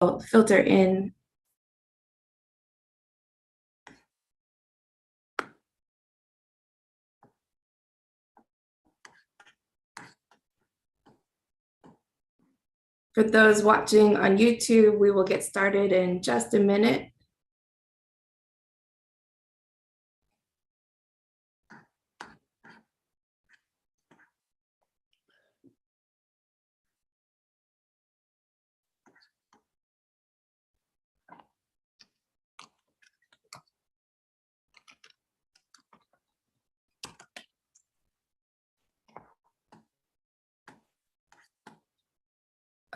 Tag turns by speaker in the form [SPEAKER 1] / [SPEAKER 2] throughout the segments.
[SPEAKER 1] filter in. For those watching on YouTube, we will get started in just a minute.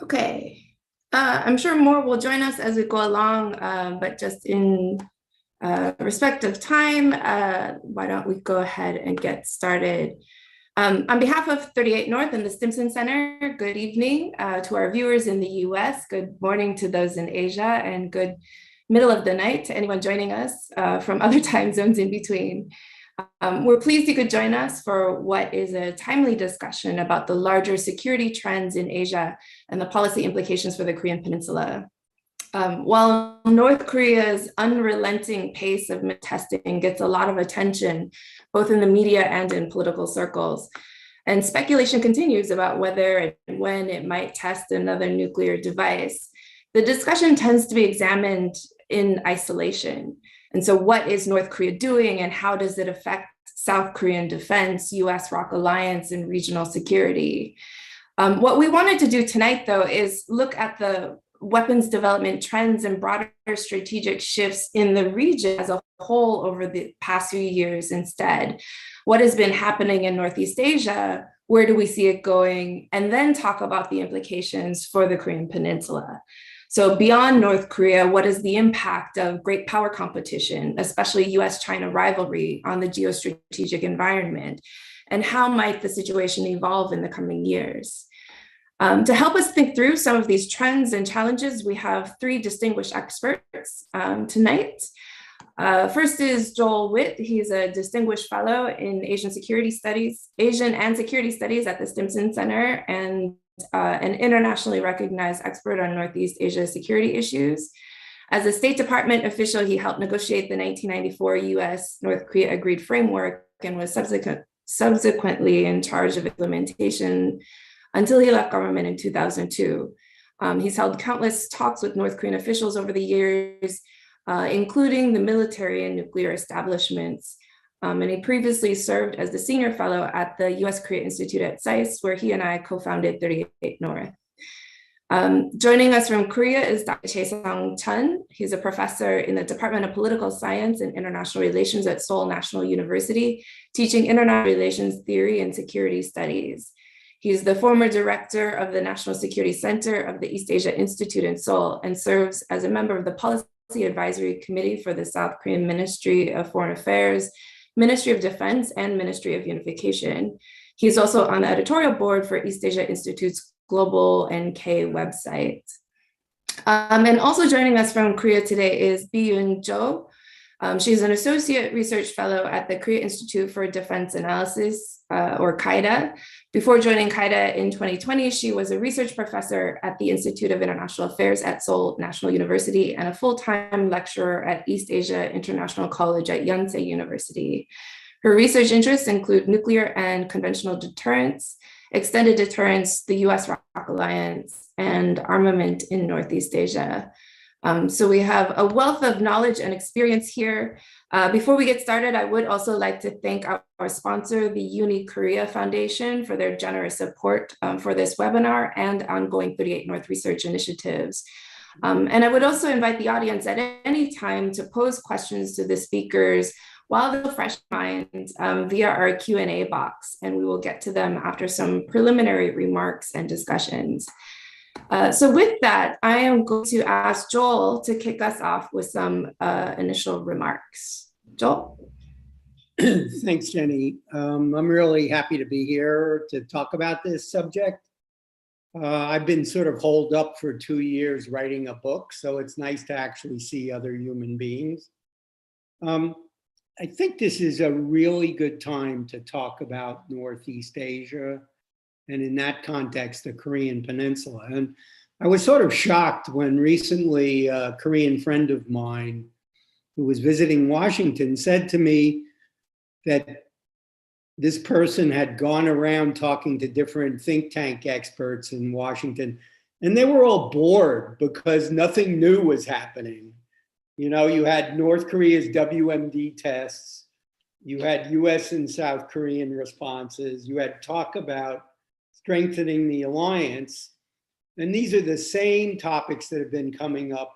[SPEAKER 1] Okay, I'm sure more will join us as we go along, but just in respect of time, why don't we go ahead and get started. On behalf of 38 North and the Stimson Center, good evening to our viewers in the US, good morning to those in Asia, and good middle of the night to anyone joining us from other time zones in between. We're pleased you could join us for what is a timely discussion about the larger security trends in Asia and the policy implications for the Korean Peninsula. While North Korea's unrelenting pace of testing gets a lot of attention, both in the media and in political circles, and speculation continues about whether and when it might test another nuclear device, the discussion tends to be examined in isolation. And so what is North Korea doing and how does it affect South Korean defense, US-ROC alliance, and regional security? What we wanted to do tonight, though, is look at the weapons development trends and broader strategic shifts in the region as a whole over the past few years instead. What has been happening in Northeast Asia? Where do we see it going? And then talk about the implications for the Korean Peninsula. So beyond North Korea, what is the impact of great power competition, especially US-China rivalry, on the geostrategic environment? And how might the situation evolve in the coming years? To help us think through some of these trends and challenges, we have three distinguished experts tonight. First is Joel Witt. He's a distinguished fellow in Asian and Security Studies at the Stimson Center, and an internationally recognized expert on Northeast Asia security issues. As a State Department official, he helped negotiate the 1994 US-North Korea Agreed Framework and was subsequently in charge of implementation until he left government in 2002. He's held countless talks with North Korean officials over the years, including the military and nuclear establishments. And he previously served as the senior fellow at the US Korea Institute at SAIS, where he and I co-founded 38 North. Joining us from Korea is Dr. Chae-Sung Chun. He's a professor in the Department of Political Science and International Relations at Seoul National University, teaching international relations theory and security studies. He's the former director of the National Security Center of the East Asia Institute in Seoul and serves as a member of the Policy Advisory Committee for the South Korean Ministry of Foreign Affairs, Ministry of Defense, and Ministry of Unification. He's also on the editorial board for East Asia Institute's Global NK website. And also joining us from Korea today is Bi-Yoon Jo. She's an associate research fellow at the Korea Institute for Defense Analysis, or KAIDA. Before joining KAIDA in 2020, she was a research professor at the Institute of International Affairs at Seoul National University and a full-time lecturer at East Asia International College at Yonsei University. Her research interests include nuclear and conventional deterrence, extended deterrence, the US-ROC alliance, and armament in Northeast Asia. So we have a wealth of knowledge and experience here. Before we get started, I would also like to thank our sponsor, the Uni Korea Foundation, for their generous support for this webinar and ongoing 38 North research initiatives. And I would also invite the audience at any time to pose questions to the speakers while they're fresh in mind via our Q&A box, and we will get to them after some preliminary remarks and discussions. So with that, I am going to ask Joel to kick us off with some initial remarks. Joel?
[SPEAKER 2] Thanks, Jenny. I'm really happy to be here to talk about this subject. I've been sort of holed up for 2 years writing a book, so it's nice to actually see other human beings. I think this is a really good time to talk about Northeast Asia, and in that context, the Korean Peninsula. And I was sort of shocked when recently a Korean friend of mine who was visiting Washington said to me that this person had gone around talking to different think tank experts in Washington, and they were all bored because nothing new was happening. You know, you had North Korea's WMD tests, you had US and South Korean responses, you had talk about strengthening the alliance. And these are the same topics that have been coming up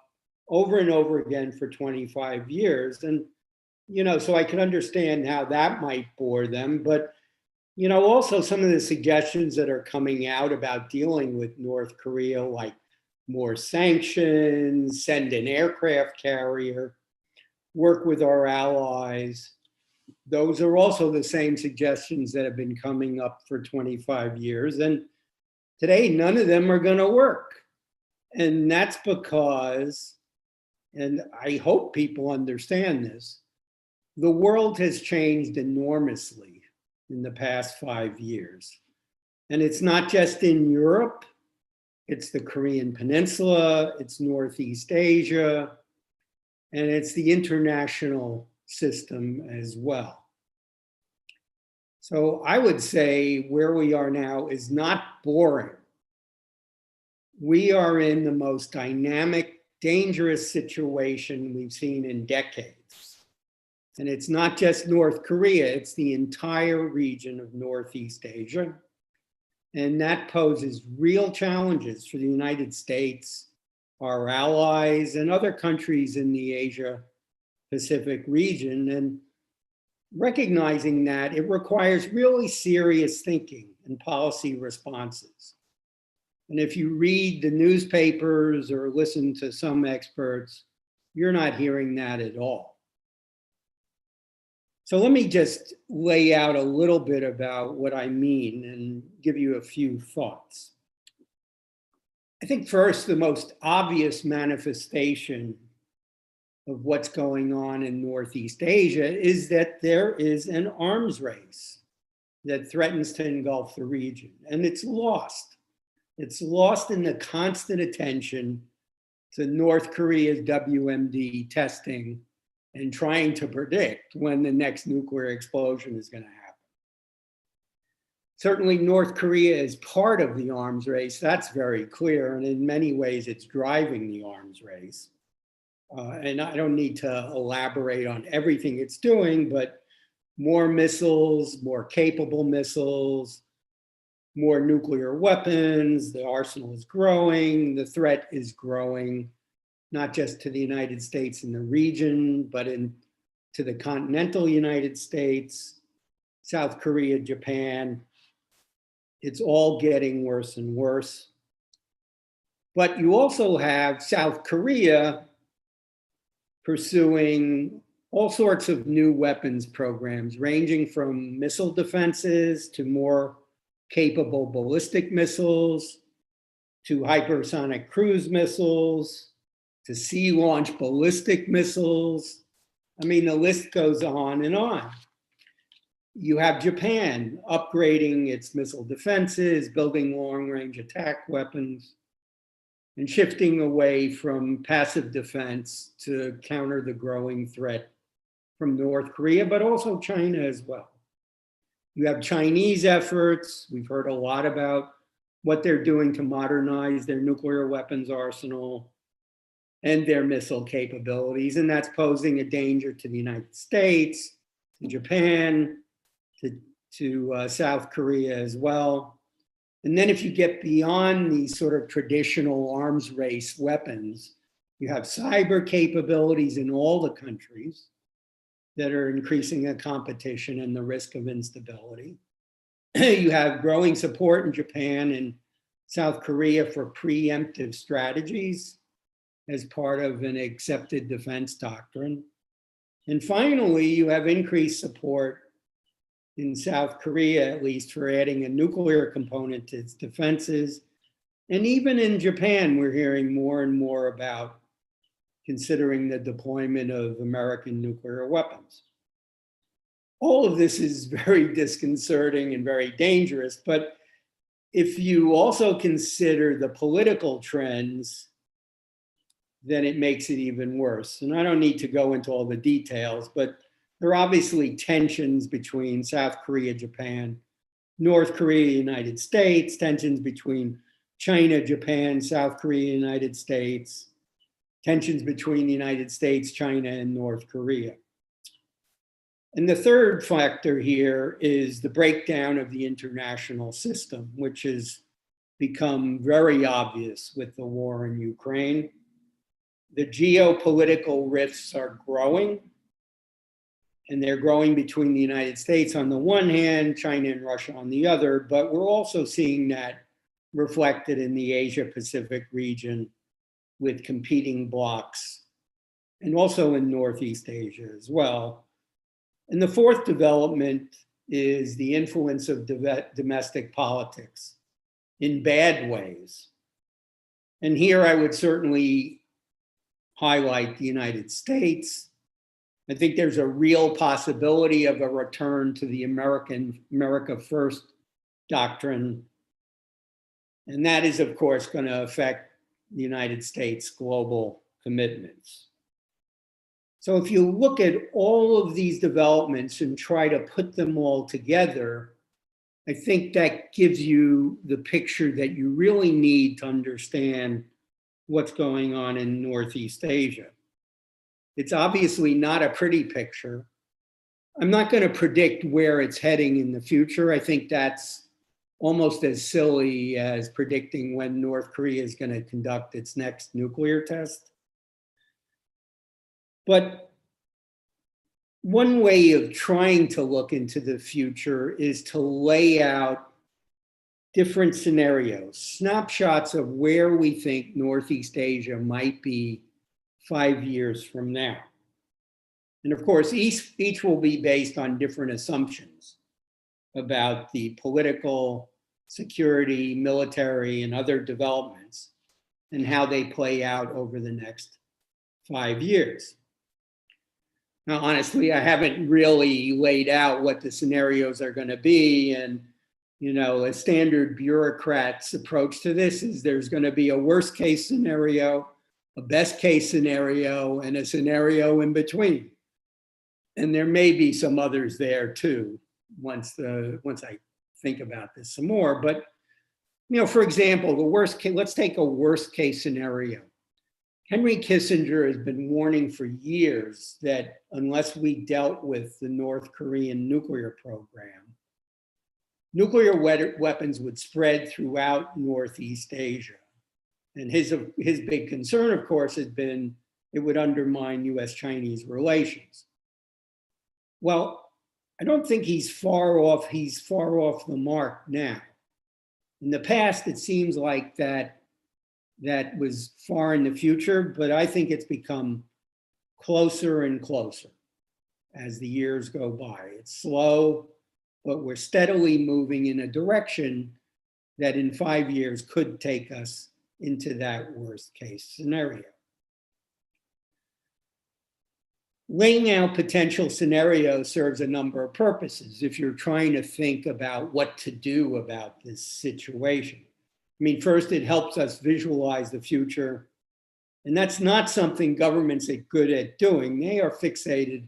[SPEAKER 2] over and over again for 25 years. And, you know, so I can understand how that might bore them. But, you know, also some of the suggestions that are coming out about dealing with North Korea, like more sanctions, send an aircraft carrier, work with our allies. Those are also the same suggestions that have been coming up for 25 years. And today, none of them are going to work. And that's because, and I hope people understand this, the world has changed enormously in the past 5 years. And it's not just in Europe, it's the Korean Peninsula, it's Northeast Asia, and it's the international system as well. So I would say where we are now is not boring. We are in the most dynamic, dangerous situation we've seen in decades. And it's not just North Korea, it's the entire region of Northeast Asia. And that poses real challenges for the United States, our allies, and other countries in the Asia Pacific region. And recognizing that it requires really serious thinking and policy responses. And if you read the newspapers or listen to some experts, you're not hearing that at all. So let me just lay out a little bit about what I mean and give you a few thoughts. I think first, the most obvious manifestation of what's going on in Northeast Asia is that there is an arms race that threatens to engulf the region, and it's lost. It's lost in the constant attention to North Korea's WMD testing and trying to predict when the next nuclear explosion is going to happen. Certainly, North Korea is part of the arms race. That's very clear. And in many ways, it's driving the arms race. And I don't need to elaborate on everything it's doing, but more missiles, more capable missiles, more nuclear weapons, the arsenal is growing, the threat is growing, not just to the United States and the region, but to the continental United States, South Korea, Japan. It's all getting worse and worse. But you also have South Korea pursuing all sorts of new weapons programs, ranging from missile defenses to more capable ballistic missiles, to hypersonic cruise missiles, to sea-launched ballistic missiles. I mean, the list goes on and on. You have Japan upgrading its missile defenses, building long-range attack weapons, and shifting away from passive defense to counter the growing threat from North Korea, but also China as well. You have Chinese efforts. We've heard a lot about what they're doing to modernize their nuclear weapons arsenal and their missile capabilities, and that's posing a danger to the United States, to Japan, to South Korea as well. And then if you get beyond these sort of traditional arms race weapons, you have cyber capabilities in all the countries that are increasing the competition and the risk of instability. You have growing support in Japan and South Korea for preemptive strategies as part of an accepted defense doctrine. And finally, you have increased support in South Korea, at least, for adding a nuclear component to its defenses. And even in Japan, we're hearing more and more about considering the deployment of American nuclear weapons. All of this is very disconcerting and very dangerous, but If you also consider the political trends, then it makes it even worse. And I don't need to go into all the details, but there are obviously tensions between South Korea, Japan, North Korea, United States, tensions between China, Japan, South Korea, United States, tensions between the United States, China, and North Korea. And the third factor here is the breakdown of the international system, which has become very obvious with the war in Ukraine. The geopolitical rifts are growing, and they're growing between the United States on the one hand, China and Russia on the other, but we're also seeing that reflected in the Asia-Pacific region with competing blocs, and also in Northeast Asia as well. And the fourth development is the influence of domestic politics in bad ways. And here I would certainly highlight the United States. I think there's a real possibility of a return to the America First doctrine. And that is, of course, going to affect the United States' global commitments. So if you look at all of these developments and try to put them all together, I think that gives you the picture that you really need to understand what's going on in Northeast Asia. It's obviously not a pretty picture. I'm not going to predict where it's heading in the future. I think that's almost as silly as predicting when North Korea is going to conduct its next nuclear test. But one way of trying to look into the future is to lay out different scenarios, snapshots of where we think Northeast Asia might be 5 years from now. And of course, each will be based on different assumptions about the political, security, military, and other developments and how they play out over the next 5 years. Now, honestly, I haven't really laid out what the scenarios are going to be. And, you know, a standard bureaucrat's approach to this is there's going to be a worst case scenario, a best case scenario, and a scenario in between. And there may be some others there too, once I think about this some more. But, you know, for example, the worst case, let's take a worst case scenario. Henry Kissinger has been warning for years that unless we dealt with the North Korean nuclear program, nuclear weapons would spread throughout Northeast Asia. And his big concern, of course, has been it would undermine US-Chinese relations. Well, I don't think he's far off the mark now. In the past, it seems like that was far in the future, but I think it's become closer and closer as the years go by. It's slow, but we're steadily moving in a direction that in 5 years could take us into that worst case scenario. Laying out potential scenarios serves a number of purposes if you're trying to think about what to do about this situation. I mean, first, it helps us visualize the future. And that's not something governments are good at doing. They are fixated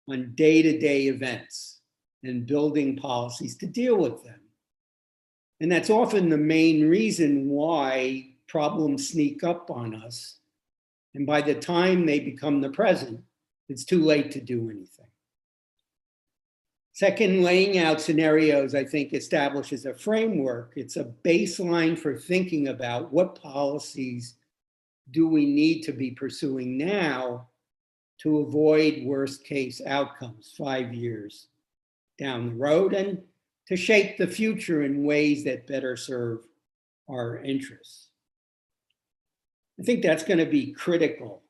[SPEAKER 2] on day-to-day events and building policies to deal with them. And that's often the main reason why problems sneak up on us. And by the time they become the present, it's too late to do anything. Second, laying out scenarios, I think, establishes a framework. It's a baseline for thinking about what policies do we need to be pursuing now to avoid worst case outcomes 5 years down the road and to shape the future in ways that better serve our interests. I think that's going to be critical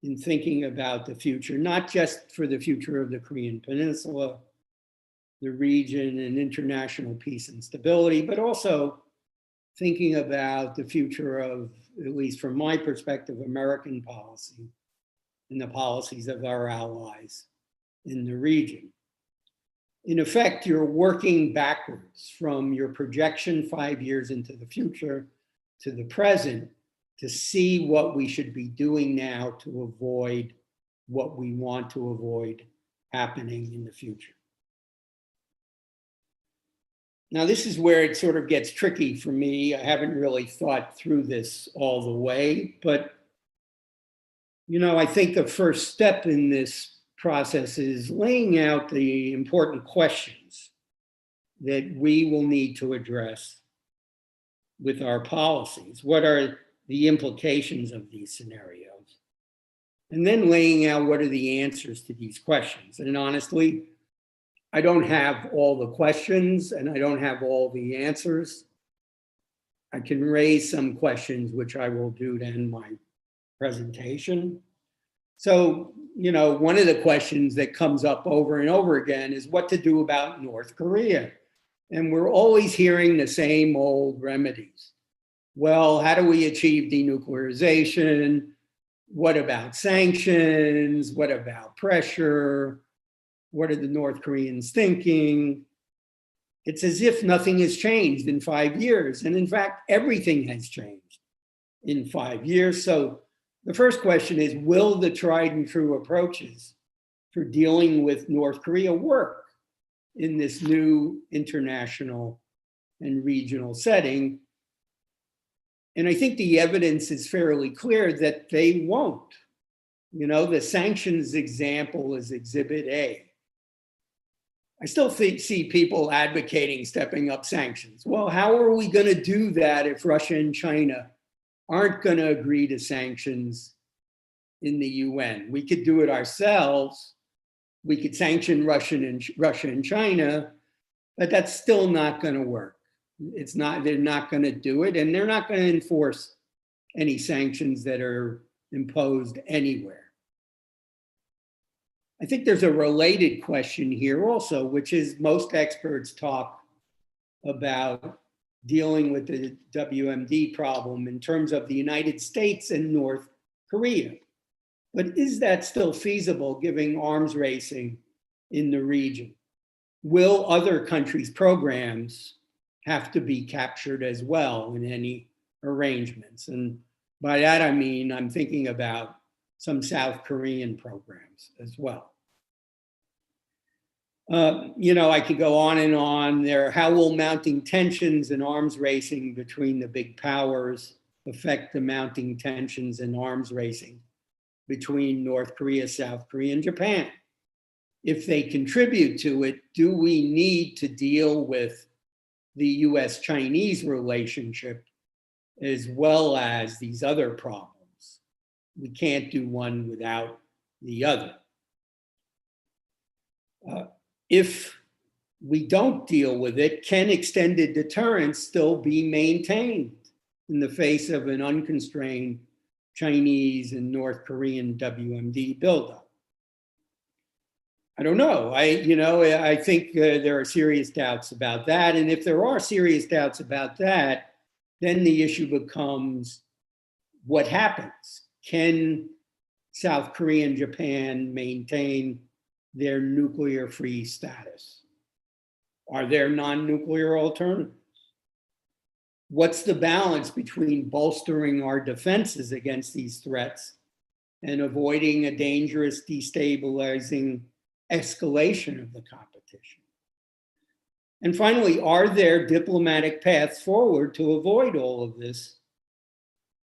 [SPEAKER 2] in thinking about the future, not just for the future of the Korean Peninsula, the region, and international peace and stability, but also thinking about the future of, at least from my perspective, American policy and the policies of our allies in the region. in effect, you're working backwards from your projection 5 years into the future to the present to see what we should be doing now to avoid what we want to avoid happening in the future. Now, this is where it sort of gets tricky for me. I haven't really thought through this all the way, but I think the first step in this process is laying out the important questions that we will need to address with our policies. What are the implications of these scenarios? And then laying out what are the answers to these questions. And honestly, I don't have all the questions and I don't have all the answers. I can raise some questions, which I will do to end my presentation. So, one of the questions that comes up over and over again is what to do about North Korea. And we're always hearing the same old remedies. Well, how do we achieve denuclearization? What about sanctions? What about pressure? What are the North Koreans thinking? It's as if nothing has changed in 5 years. And in fact, everything has changed in 5 years. So the first question is, will the tried and true approaches for dealing with North Korea work in this new international and regional setting? And I think the evidence is fairly clear that they won't. The sanctions example is Exhibit A. I still see people advocating stepping up sanctions. Well, how are we going to do that if Russia and China aren't going to agree to sanctions in the UN? We could do it ourselves. We could sanction Russia and China, but that's still not going to work. They're not going to do it, and they're not going to enforce any sanctions that are imposed anywhere. I think there's a related question here also, which is most experts talk about dealing with the WMD problem in terms of the United States and North Korea. But is that still feasible given arms racing in the region? Will other countries' programs have to be captured as well in any arrangements? And by that, I mean, I'm thinking about some South Korean programs as well. I could go on and on there. How will mounting tensions and arms racing between the big powers affect the mounting tensions and arms racing between North Korea, South Korea, and Japan? If they contribute to it, do we need to deal with the US-Chinese relationship as well as these other problems? We can't do one without the other. If we don't deal with it, can extended deterrence still be maintained in the face of an unconstrained Chinese and North Korean WMD buildup? I don't know. I think there are serious doubts about that. And if there are serious doubts about that, then the issue becomes what happens? Can South Korea and Japan maintain their nuclear-free status? Are there non-nuclear alternatives? What's the balance between bolstering our defenses against these threats and avoiding a dangerous, destabilizing escalation of the competition? And finally, are there diplomatic paths forward to avoid all of this?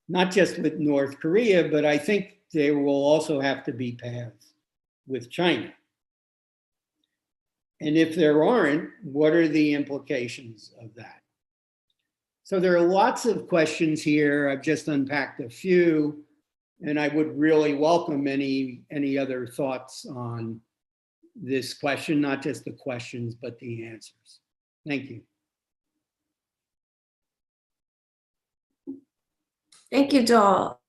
[SPEAKER 2] Not just with North Korea, but I think there will also have to be paths with China. And if there aren't, what are the implications of that? So there are lots of questions here. I've just unpacked a few, and I would really welcome any other thoughts on this question, not just the questions, but the answers. Thank you.
[SPEAKER 1] Thank you, Joel.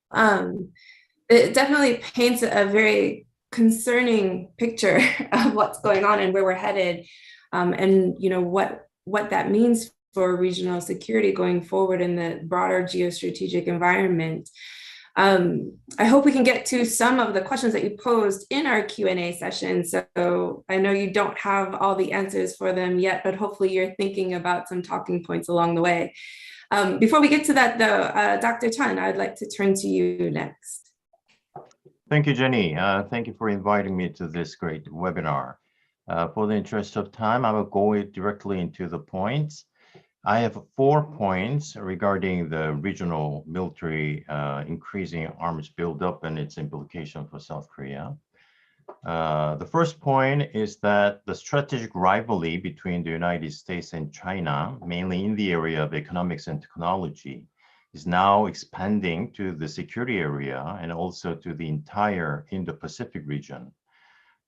[SPEAKER 1] It definitely paints a very concerning picture of what's going on and where we're headed, and what that means for regional security going forward in the broader geostrategic environment. I hope we can get to some of the questions that you posed in our Q&A session. So I know you don't have all the answers for them yet, but hopefully you're thinking about some talking points along the way. Before we get to that though, Dr. Tan, I'd like to turn to you next.
[SPEAKER 3] Thank you, Jenny. Thank you for inviting me to this great webinar. For the interest of time, I will go directly into the points. I have 4 points regarding the regional military increasing arms buildup and its implication for South Korea. The first point is that the strategic rivalry between the United States and China, mainly in the area of economics and technology, is now expanding to the security area and also to the entire Indo-Pacific region.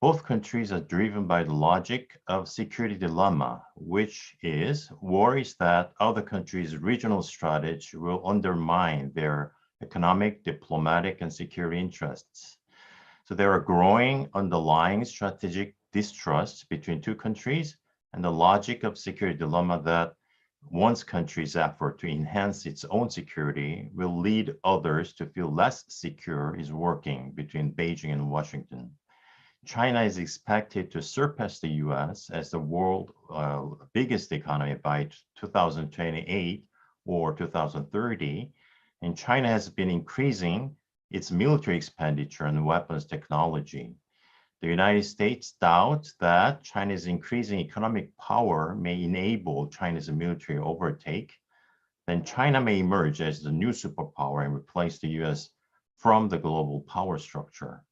[SPEAKER 3] Both countries are driven by the logic of security dilemma, which is worries that other countries' regional strategy will undermine their economic, diplomatic, and security interests. So there are growing underlying strategic distrust between two countries and the logic of security dilemma that one country's effort to enhance its own security will lead others to feel less secure is working between Beijing and Washington. China is expected to surpass the US as the world's biggest economy by 2028 or 2030, and China has been increasing its military expenditure and weapons technology. The United States doubts that China's increasing economic power may enable China's military overtake. Then China may emerge as the new superpower and replace the US from the global power structure.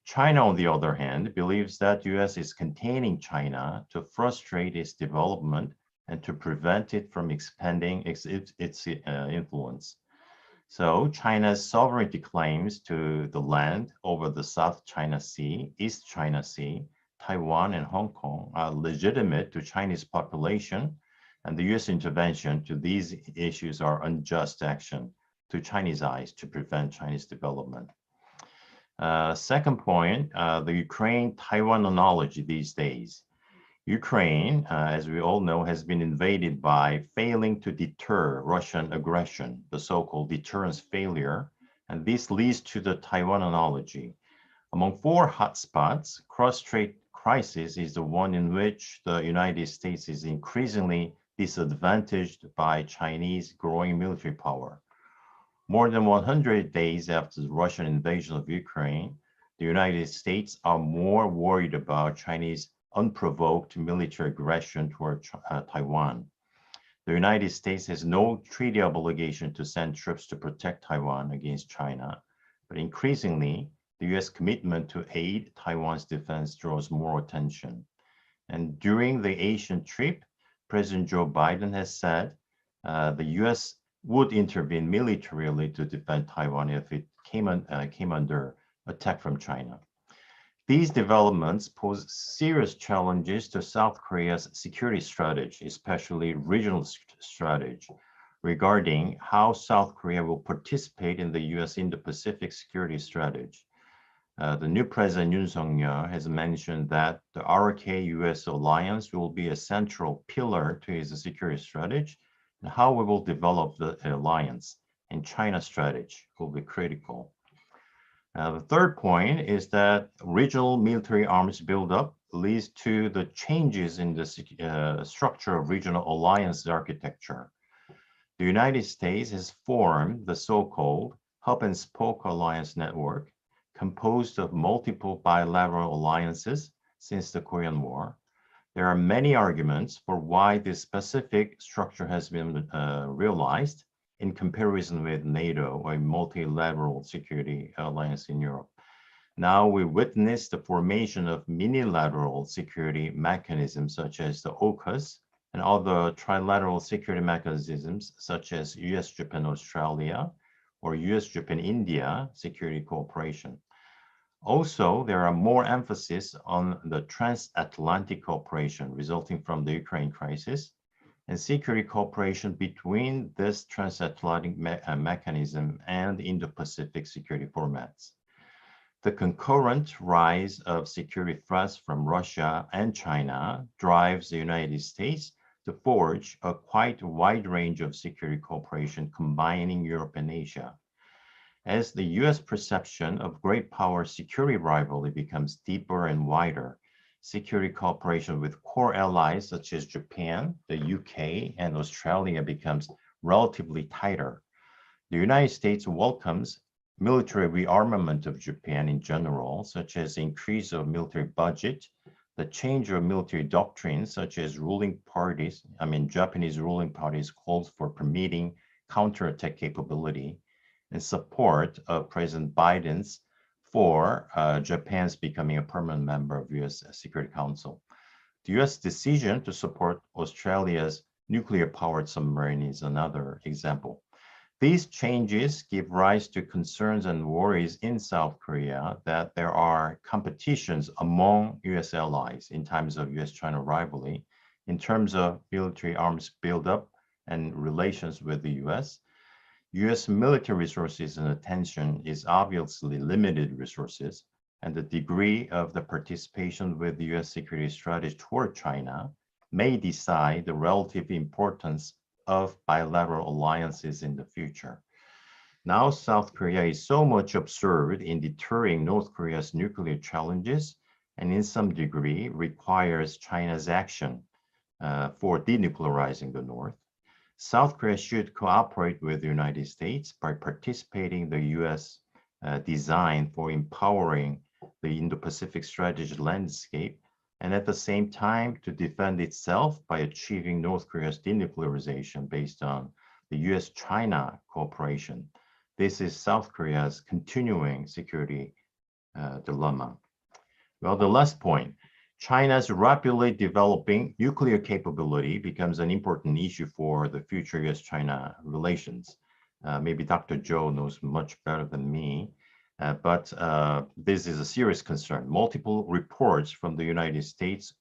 [SPEAKER 3] China, on the other hand, believes that US is containing China to frustrate its development and to prevent it from expanding its influence. So China's sovereignty claims to the land over the South China Sea, East China Sea, Taiwan, and Hong Kong are legitimate to Chinese population, and the US intervention to these issues are unjust action to Chinese eyes to prevent Chinese development. Second point, the Ukraine-Taiwan analogy these days. Ukraine, as we all know, has been invaded by failing to deter Russian aggression, the so-called deterrence failure, and this leads to the Taiwan analogy. Among 4 hotspots, cross-strait crisis is the one in which the United States is increasingly disadvantaged by Chinese growing military power. More than 100 days after the Russian invasion of Ukraine, the United States are more worried about Chinese unprovoked military aggression toward Taiwan. The United States has no treaty obligation to send troops to protect Taiwan against China, but increasingly, the US commitment to aid Taiwan's defense draws more attention. And during the Asian trip, President Joe Biden has said the US would intervene militarily to defend Taiwan if it came under attack from China. These developments pose serious challenges to South Korea's security strategy, especially regional strategy, regarding how South Korea will participate in the US Indo-Pacific security strategy. The new President Yoon Suk-yeol has mentioned that the RK-US alliance will be a central pillar to his security strategy, and how we will develop the alliance and China strategy will be critical. The third point is that regional military arms buildup leads to the changes in the structure of regional alliance architecture. The United States has formed the so-called hub and spoke alliance network, composed of multiple bilateral alliances since the Korean War. There are many arguments for why this specific structure has been realized in comparison with NATO, or a multilateral security alliance in Europe. Now we witness the formation of minilateral security mechanisms such as the AUKUS and other trilateral security mechanisms such as US, Japan, Australia, or US, Japan, India security cooperation. Also, there are more emphasis on the transatlantic cooperation resulting from the Ukraine crisis and security cooperation between this transatlantic mechanism and Indo-Pacific security formats. The concurrent rise of security threats from Russia and China drives the United States to forge a quite wide range of security cooperation combining Europe and Asia. As the US perception of great power security rivalry becomes deeper and wider, security cooperation with core allies such as Japan, the UK, and Australia becomes relatively tighter. The United States welcomes military rearmament of Japan in general, such as increase of military budget, the change of military doctrines, such as Japanese ruling parties calls for permitting counterattack capability, and support of President Biden's for Japan's becoming a permanent member of US Security Council. The US decision to support Australia's nuclear-powered submarine is another example. These changes give rise to concerns and worries in South Korea that there are competitions among US allies in times of US-China rivalry, in terms of military arms buildup and relations with the US. US military resources and attention is obviously limited resources, and the degree of the participation with the US security strategy toward China may decide the relative importance of bilateral alliances in the future. Now, South Korea is so much observed in deterring North Korea's nuclear challenges, and in some degree requires China's action for denuclearizing the North. South Korea should cooperate with the United States by participating in the US design for empowering the Indo-Pacific strategy landscape, and at the same time to defend itself by achieving North Korea's denuclearization based on the US-China cooperation. This is South Korea's continuing security dilemma. Well, the last point, China's rapidly developing nuclear capability becomes an important issue for the future US-China relations. Maybe Dr. Zhou knows much better than me, but this is a serious concern. Multiple reports from the United States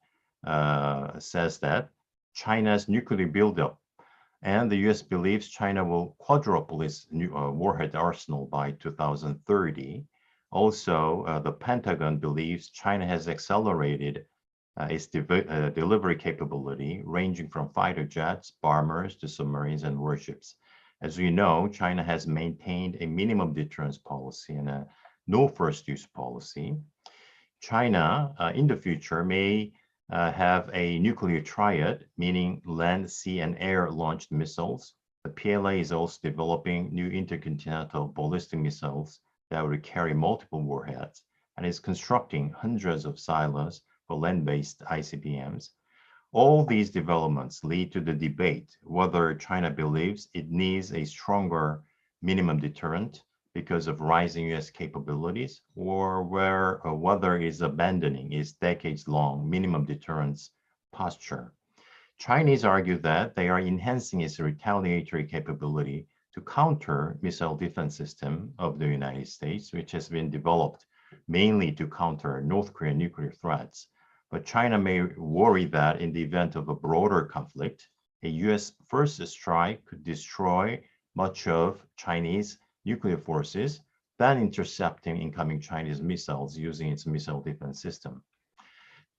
[SPEAKER 3] says that China's nuclear buildup, and the US believes China will quadruple its warhead arsenal by 2030. Also, the Pentagon believes China has accelerated its delivery capability, ranging from fighter jets, bombers, to submarines and warships. As we know, China has maintained a minimum deterrence policy and a no first use policy. China, in the future, may have a nuclear triad, meaning land, sea, and air launched missiles. The PLA is also developing new intercontinental ballistic missiles that will carry multiple warheads, and is constructing hundreds of silos for land-based ICBMs. All these developments lead to the debate whether China believes it needs a stronger minimum deterrent because of rising US capabilities, or whether it is abandoning its decades-long minimum deterrence posture. Chinese argue that they are enhancing its retaliatory capability to counter missile defense system of the United States, which has been developed mainly to counter North Korean nuclear threats. But China may worry that in the event of a broader conflict, a US first strike could destroy much of Chinese nuclear forces than intercepting incoming Chinese missiles using its missile defense system.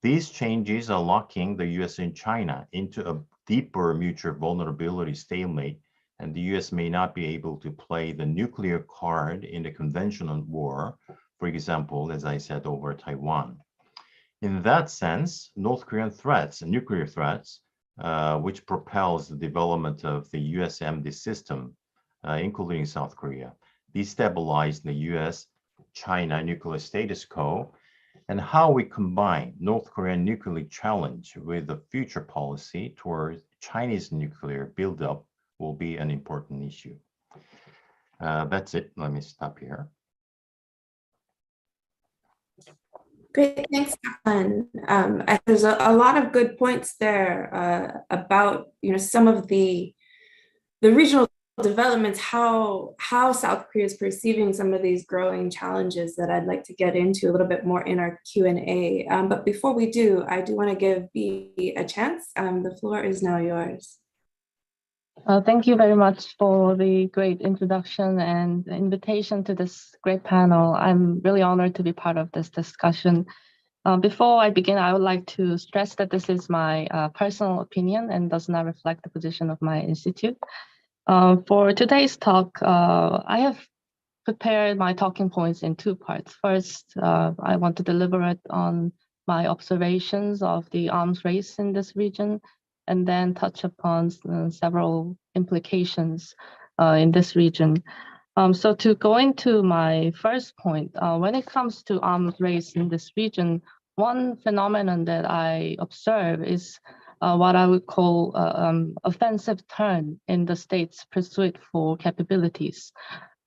[SPEAKER 3] These changes are locking the US and China into a deeper mutual vulnerability stalemate, and the US may not be able to play the nuclear card in the conventional war, for example, as I said, over Taiwan. In that sense, North Korean threats, nuclear threats, which propels the development of the USMD system, including South Korea, destabilize the US-China nuclear status quo, and how we combine North Korean nuclear challenge with the future policy towards Chinese nuclear buildup will be an important issue. That's it. Let me stop here.
[SPEAKER 1] Great, thanks, Alan. There's a lot of good points there about some of the regional developments, how South Korea is perceiving some of these growing challenges that I'd like to get into a little bit more in our Q&A. But before we do, I do want to give Bea a chance. The floor is now yours.
[SPEAKER 4] Thank you very much for the great introduction and the invitation to this great panel. I'm really honored to be part of this discussion. Before I begin, I would like to stress that this is my personal opinion and does not reflect the position of my institute. For today's talk, I have prepared my talking points in two parts. First, I want to deliberate on my observations of the arms race in this region, and then touch upon several implications in this region. So to go into my first point, when it comes to arms race in this region, one phenomenon that I observe is what I would call offensive turn in the state's pursuit for capabilities.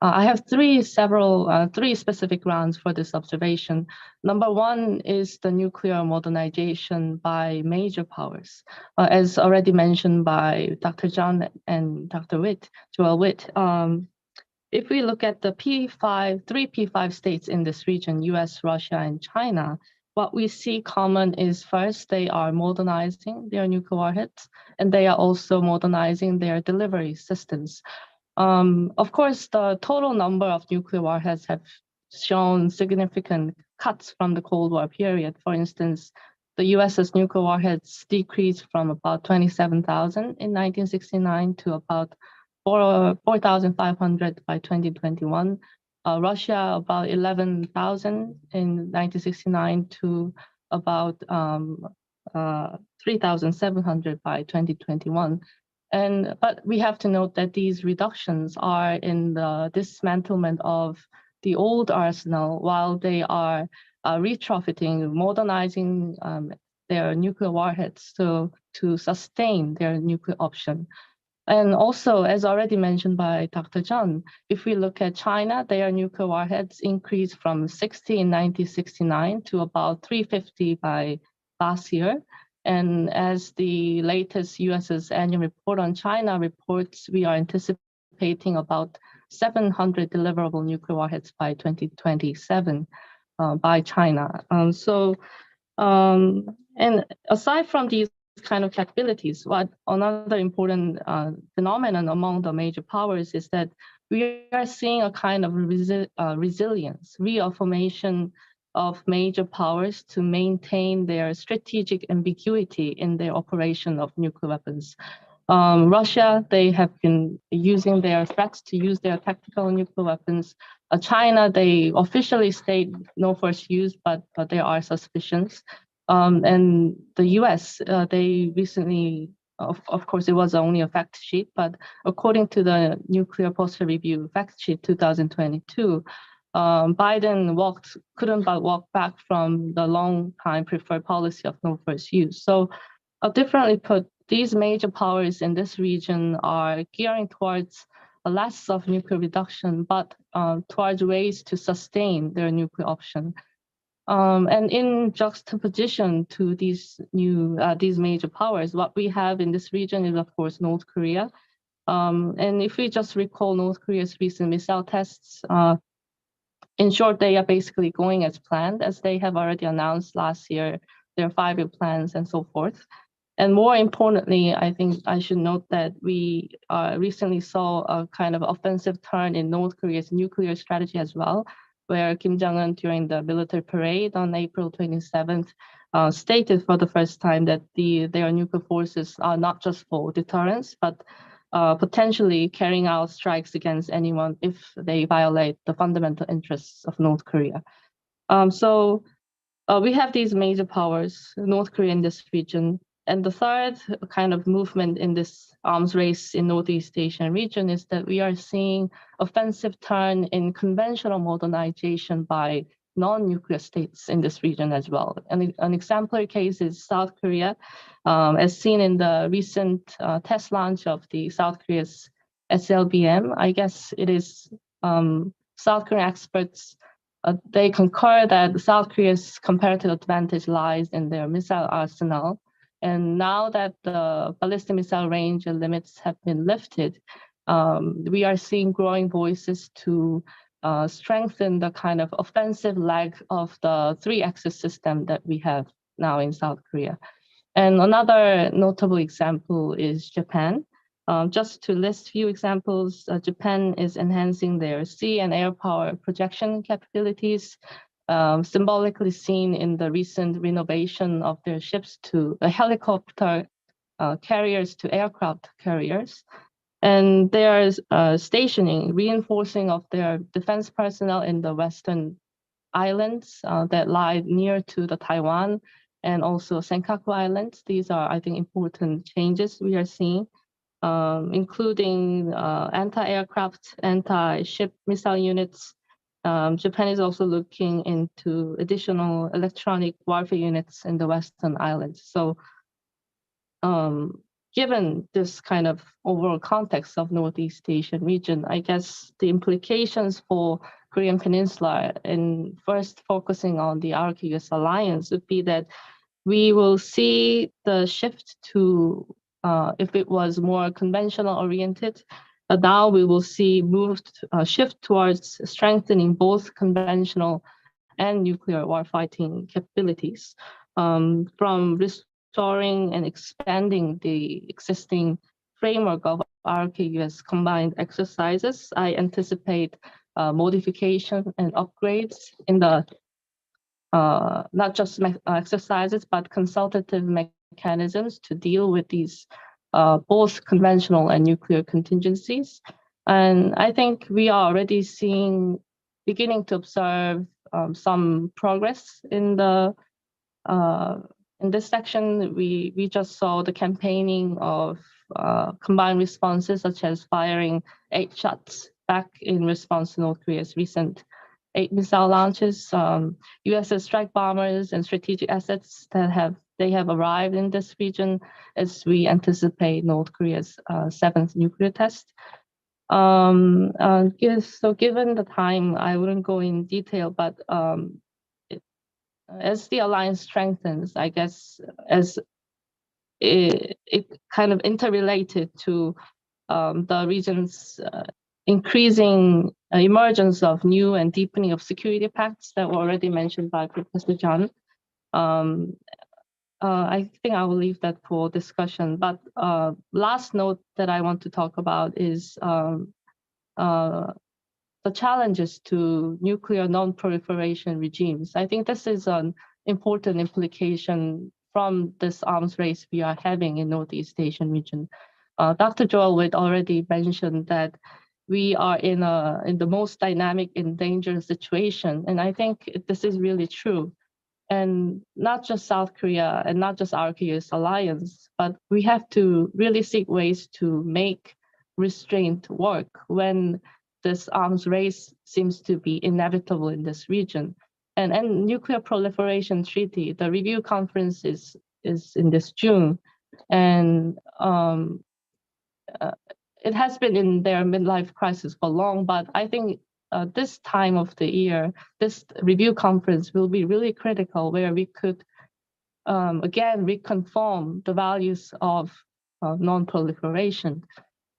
[SPEAKER 4] I have three specific grounds for this observation. Number one is the nuclear modernization by major powers. As already mentioned by Dr. John and Dr. Joel Witt, if we look at the three P5 states in this region, US, Russia, and China, what we see common is first, they are modernizing their nuclear warheads, and they are also modernizing their delivery systems. Of course, the total number of nuclear warheads have shown significant cuts from the Cold War period. For instance, the US's nuclear warheads decreased from about 27,000 in 1969 to about 4,500 by 2021. Russia, about 11,000 in 1969 to about 3,700 by 2021. But we have to note that these reductions are in the dismantlement of the old arsenal while they are retrofitting, modernizing their nuclear warheads to sustain their nuclear option. And also, as already mentioned by Dr. John, if we look at China, their nuclear warheads increased from 60 in 1969 to about 350 by last year. And as the latest US's annual report on China reports, we are anticipating about 700 deliverable nuclear warheads by 2027 by China. And aside from these kind of capabilities, what another important phenomenon among the major powers is that we are seeing a kind of resilience, reaffirmation of major powers to maintain their strategic ambiguity in their operation of nuclear weapons. Russia, they have been using their threats to use their tactical nuclear weapons. China, they officially state no first use, but there are suspicions. And the US, they recently, of course, it was only a fact sheet, but according to the Nuclear Posture Review fact sheet 2022, Biden couldn't but walk back from the long time preferred policy of no first use. So differently put, these major powers in this region are gearing towards a less of nuclear reduction, but towards ways to sustain their nuclear option. And in juxtaposition to these major powers, what we have in this region is, of course, North Korea. And if we just recall North Korea's recent missile tests, in short, they are basically going as planned, as they have already announced last year their 5-year plans and so forth. And more importantly, I think I should note that we recently saw a kind of offensive turn in North Korea's nuclear strategy as well, where Kim Jong-un, during the military parade on April 27th, stated for the first time that their nuclear forces are not just for deterrence, but potentially carrying out strikes against anyone if they violate the fundamental interests of North Korea. So we have these major powers, North Korea in this region. And the third kind of movement in this arms race in Northeast Asian region is that we are seeing offensive turn in conventional modernization by non-nuclear states in this region as well. And an exemplary case is South Korea, as seen in the recent test launch of the South Korea's SLBM. I guess it is South Korean experts, they concur that South Korea's comparative advantage lies in their missile arsenal. And now that the ballistic missile range limits have been lifted, we are seeing growing voices to strengthen the kind of offensive leg of the 3-axis system that we have now in South Korea. And another notable example is Japan. Just to list a few examples, Japan is enhancing their sea and air power projection capabilities, symbolically seen in the recent renovation of their ships to helicopter carriers to aircraft carriers. And they are stationing, reinforcing of their defense personnel in the Western islands that lie near to the Taiwan and also Senkaku Islands. These are, I think, important changes we are seeing, including anti-aircraft, anti-ship missile units. Japan is also looking into additional electronic warfare units in the Western islands. So given this kind of overall context of Northeast Asian region, I guess the implications for Korean Peninsula, and first focusing on the ROK-US alliance, would be that we will see the shift to, if it was more conventional oriented, now we will see shift towards strengthening both conventional and nuclear warfighting capabilities, from restoring and expanding the existing framework of ROK-US combined exercises. I anticipate modification and upgrades in the not just exercises, but consultative mechanisms to deal with these both conventional and nuclear contingencies. And I think we are already beginning to observe some progress in this section. We just saw the campaigning of combined responses, such as firing 8 shots back in response to North Korea's recent 8 missile launches. USS strike bombers and strategic assets that have arrived in this region as we anticipate North Korea's 7th nuclear test. So given the time, I wouldn't go in detail, but as the alliance strengthens, I guess as it kind of interrelated to the region's increasing emergence of new and deepening of security pacts that were already mentioned by Professor John. I think I will leave that for discussion. But last note that I want to talk about is the challenges to nuclear non-proliferation regimes. I think this is an important implication from this arms race we are having in Northeast Asian region. Dr. Joel Witt already mentioned that we are in the most dynamic and dangerous situation, and I think this is really true. And not just South Korea and not just ROK-US alliance, but we have to really seek ways to make restraint work when this arms race seems to be inevitable in this region. And nuclear proliferation treaty, the review conference is in this June, and it has been in their midlife crisis for long, but I think this time of the year, this review conference will be really critical, where we could again reconfirm the values of non-proliferation.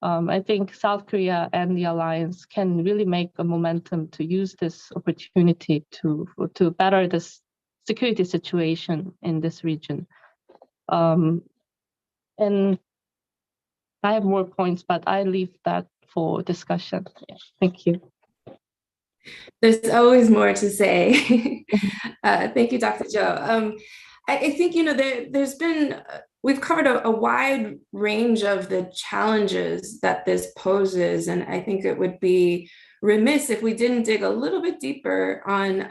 [SPEAKER 4] I think South Korea and the alliance can really make a momentum to use this opportunity to better this security situation in this region. And I have more points, but I leave that for discussion. Yeah, thank you.
[SPEAKER 1] There's always more to say. Thank you, Dr. Joe. I think, we've covered a wide range of the challenges that this poses, and I think it would be remiss if we didn't dig a little bit deeper on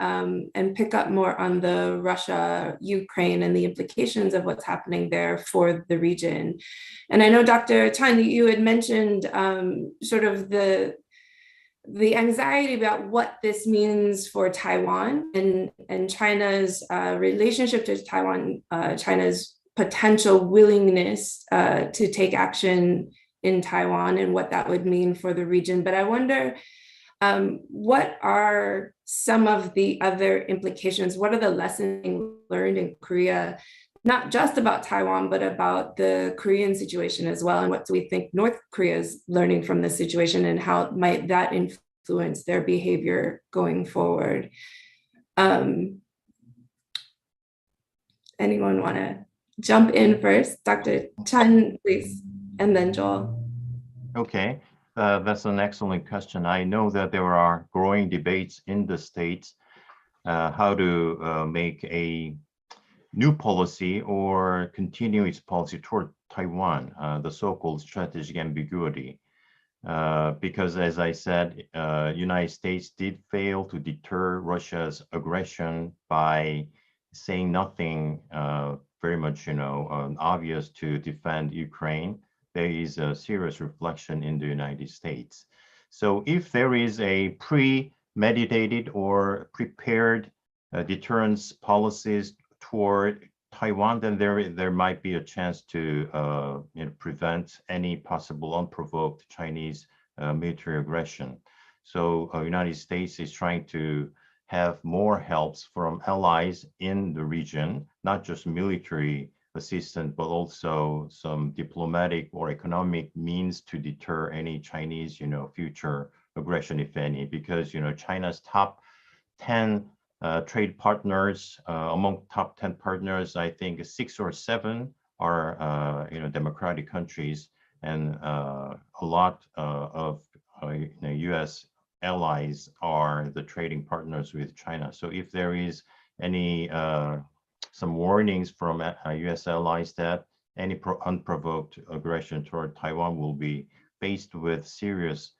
[SPEAKER 1] and pick up more on the Russia, Ukraine, and the implications of what's happening there for the region. And I know, Dr. Chan, you had mentioned sort of the anxiety about what this means for Taiwan and China's relationship to Taiwan, China's potential willingness to take action in Taiwan and what that would mean for the region. But I wonder, what are some of the other implications? What are the lessons learned in Korea, not just about Taiwan, but about the Korean situation as well? And what do we think North Korea is learning from this situation, and how might that influence their behavior going forward? Anyone want to jump in first? Dr. Chan, please, and then Joel.
[SPEAKER 3] Okay, that's an excellent question. I know that there are growing debates in the States how to make a new policy or continue its policy toward Taiwan, the so-called strategic ambiguity. because as I said, United States did fail to deter Russia's aggression by saying nothing very much, obvious to defend Ukraine. There is a serious reflection in the United States. So if there is a premeditated or prepared deterrence policies toward Taiwan, then there might be a chance to prevent any possible unprovoked Chinese military aggression. So United States is trying to have more helps from allies in the region, not just military assistance, but also some diplomatic or economic means to deter any Chinese, future aggression, if any, because, China's top 10 trade partners, among top 10 partners, I think 6 or 7 are, democratic countries, and a lot of U.S. allies are the trading partners with China. So if there is any some warnings from U.S. allies that any unprovoked aggression toward Taiwan will be faced with serious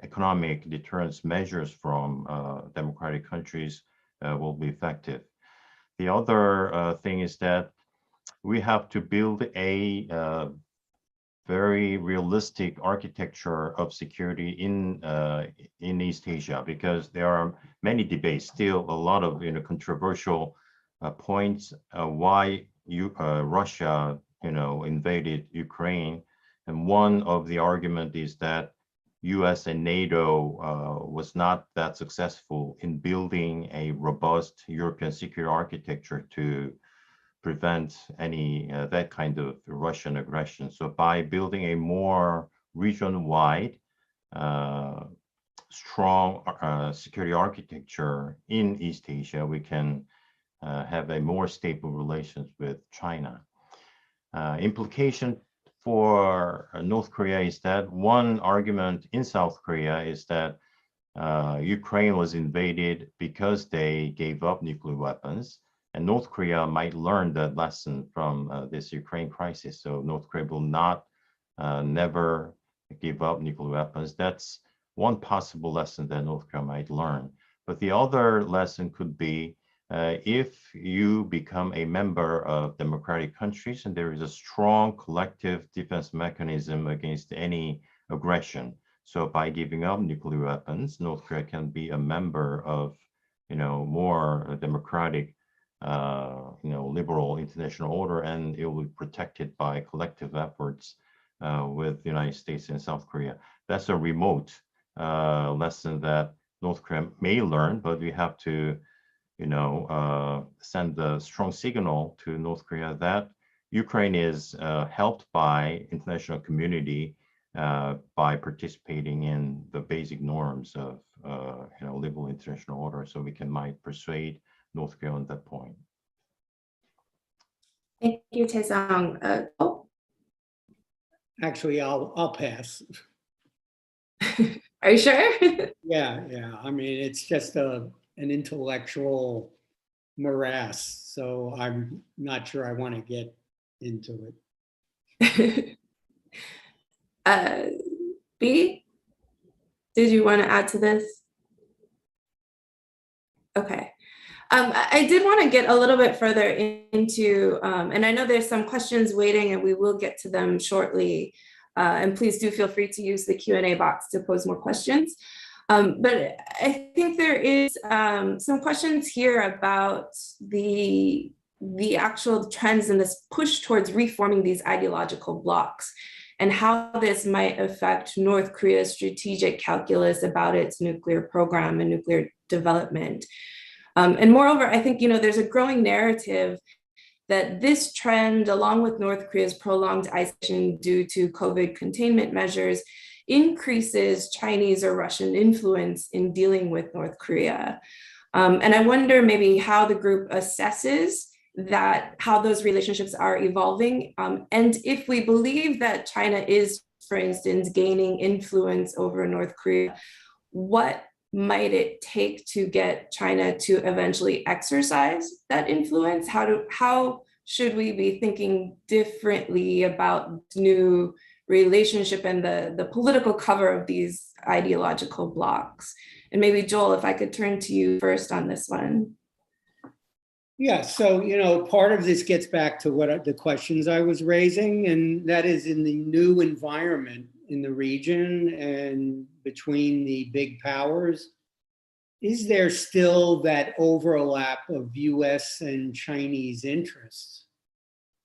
[SPEAKER 3] economic deterrence measures from democratic countries, will be effective. The other thing is that we have to build a very realistic architecture of security in East Asia, because there are many debates, still a lot of controversial points why Russia invaded Ukraine, and one of the argument is that U.S. and NATO was not that successful in building a robust European security architecture to prevent any that kind of Russian aggression. So by building a more region-wide, strong security architecture in East Asia, we can have a more stable relations with China. Implication for North Korea is that one argument in South Korea is that Ukraine was invaded because they gave up nuclear weapons, and North Korea might learn that lesson from this Ukraine crisis. So North Korea will not never give up nuclear weapons. That's one possible lesson that North Korea might learn. But the other lesson could be if you become a member of democratic countries and there is a strong collective defense mechanism against any aggression. So by giving up nuclear weapons, North Korea can be a member of, more democratic, liberal international order, and it will be protected by collective efforts with the United States and South Korea. That's a remote lesson that North Korea may learn, but we have to send a strong signal to North Korea that Ukraine is helped by international community by participating in the basic norms of liberal international order. So we might persuade North Korea on that point.
[SPEAKER 1] Thank you, Tae-sung.
[SPEAKER 2] Actually, I'll pass.
[SPEAKER 1] Are you sure?
[SPEAKER 2] Yeah. I mean, it's just an intellectual morass, so I'm not sure I want to get into it.
[SPEAKER 1] B, did you want to add to this? Okay. I did want to get a little bit further into, and I know there's some questions waiting and we will get to them shortly. And please do feel free to use the Q&A box to pose more questions. But I think there is some questions here about the actual trends and this push towards reforming these ideological blocks and how this might affect North Korea's strategic calculus about its nuclear program and nuclear development. And moreover, I think, there's a growing narrative that this trend, along with North Korea's prolonged isolation due to COVID containment measures, increases Chinese or Russian influence in dealing with North Korea. And I wonder maybe how the group assesses how those relationships are evolving. And if we believe that China is, for instance, gaining influence over North Korea, what might it take to get China to eventually exercise that influence? How should we be thinking differently about new relationship and the political cover of these ideological blocks. And maybe Joel, if I could turn to you first on this one.
[SPEAKER 2] Yeah, so, part of this gets back to the questions I was raising, and that is in the new environment in the region and between the big powers. Is there still that overlap of US and Chinese interests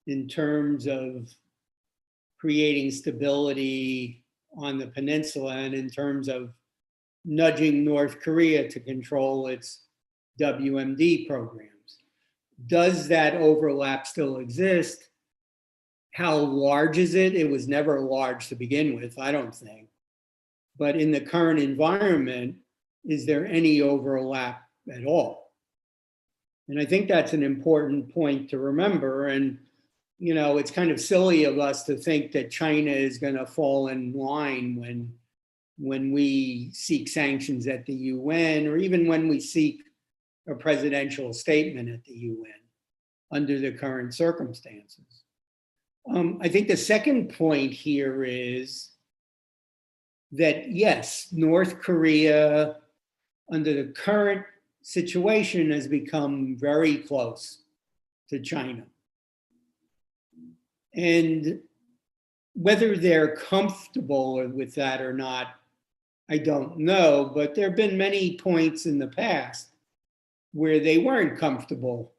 [SPEAKER 2] in terms of creating stability on the peninsula and in terms of nudging North Korea to control its WMD programs? Does that overlap still exist? How large is it? It was never large to begin with, I don't think. But in the current environment, is there any overlap at all? And I think that's an important point to remember. And, it's kind of silly of us to think that China is going to fall in line when we seek sanctions at the UN, or even when we seek a presidential statement at the UN under the current circumstances. I think the second point here is that, yes, North Korea, under the current situation, has become very close to China. And whether they're comfortable with that or not, I don't know, but there have been many points in the past where they weren't comfortable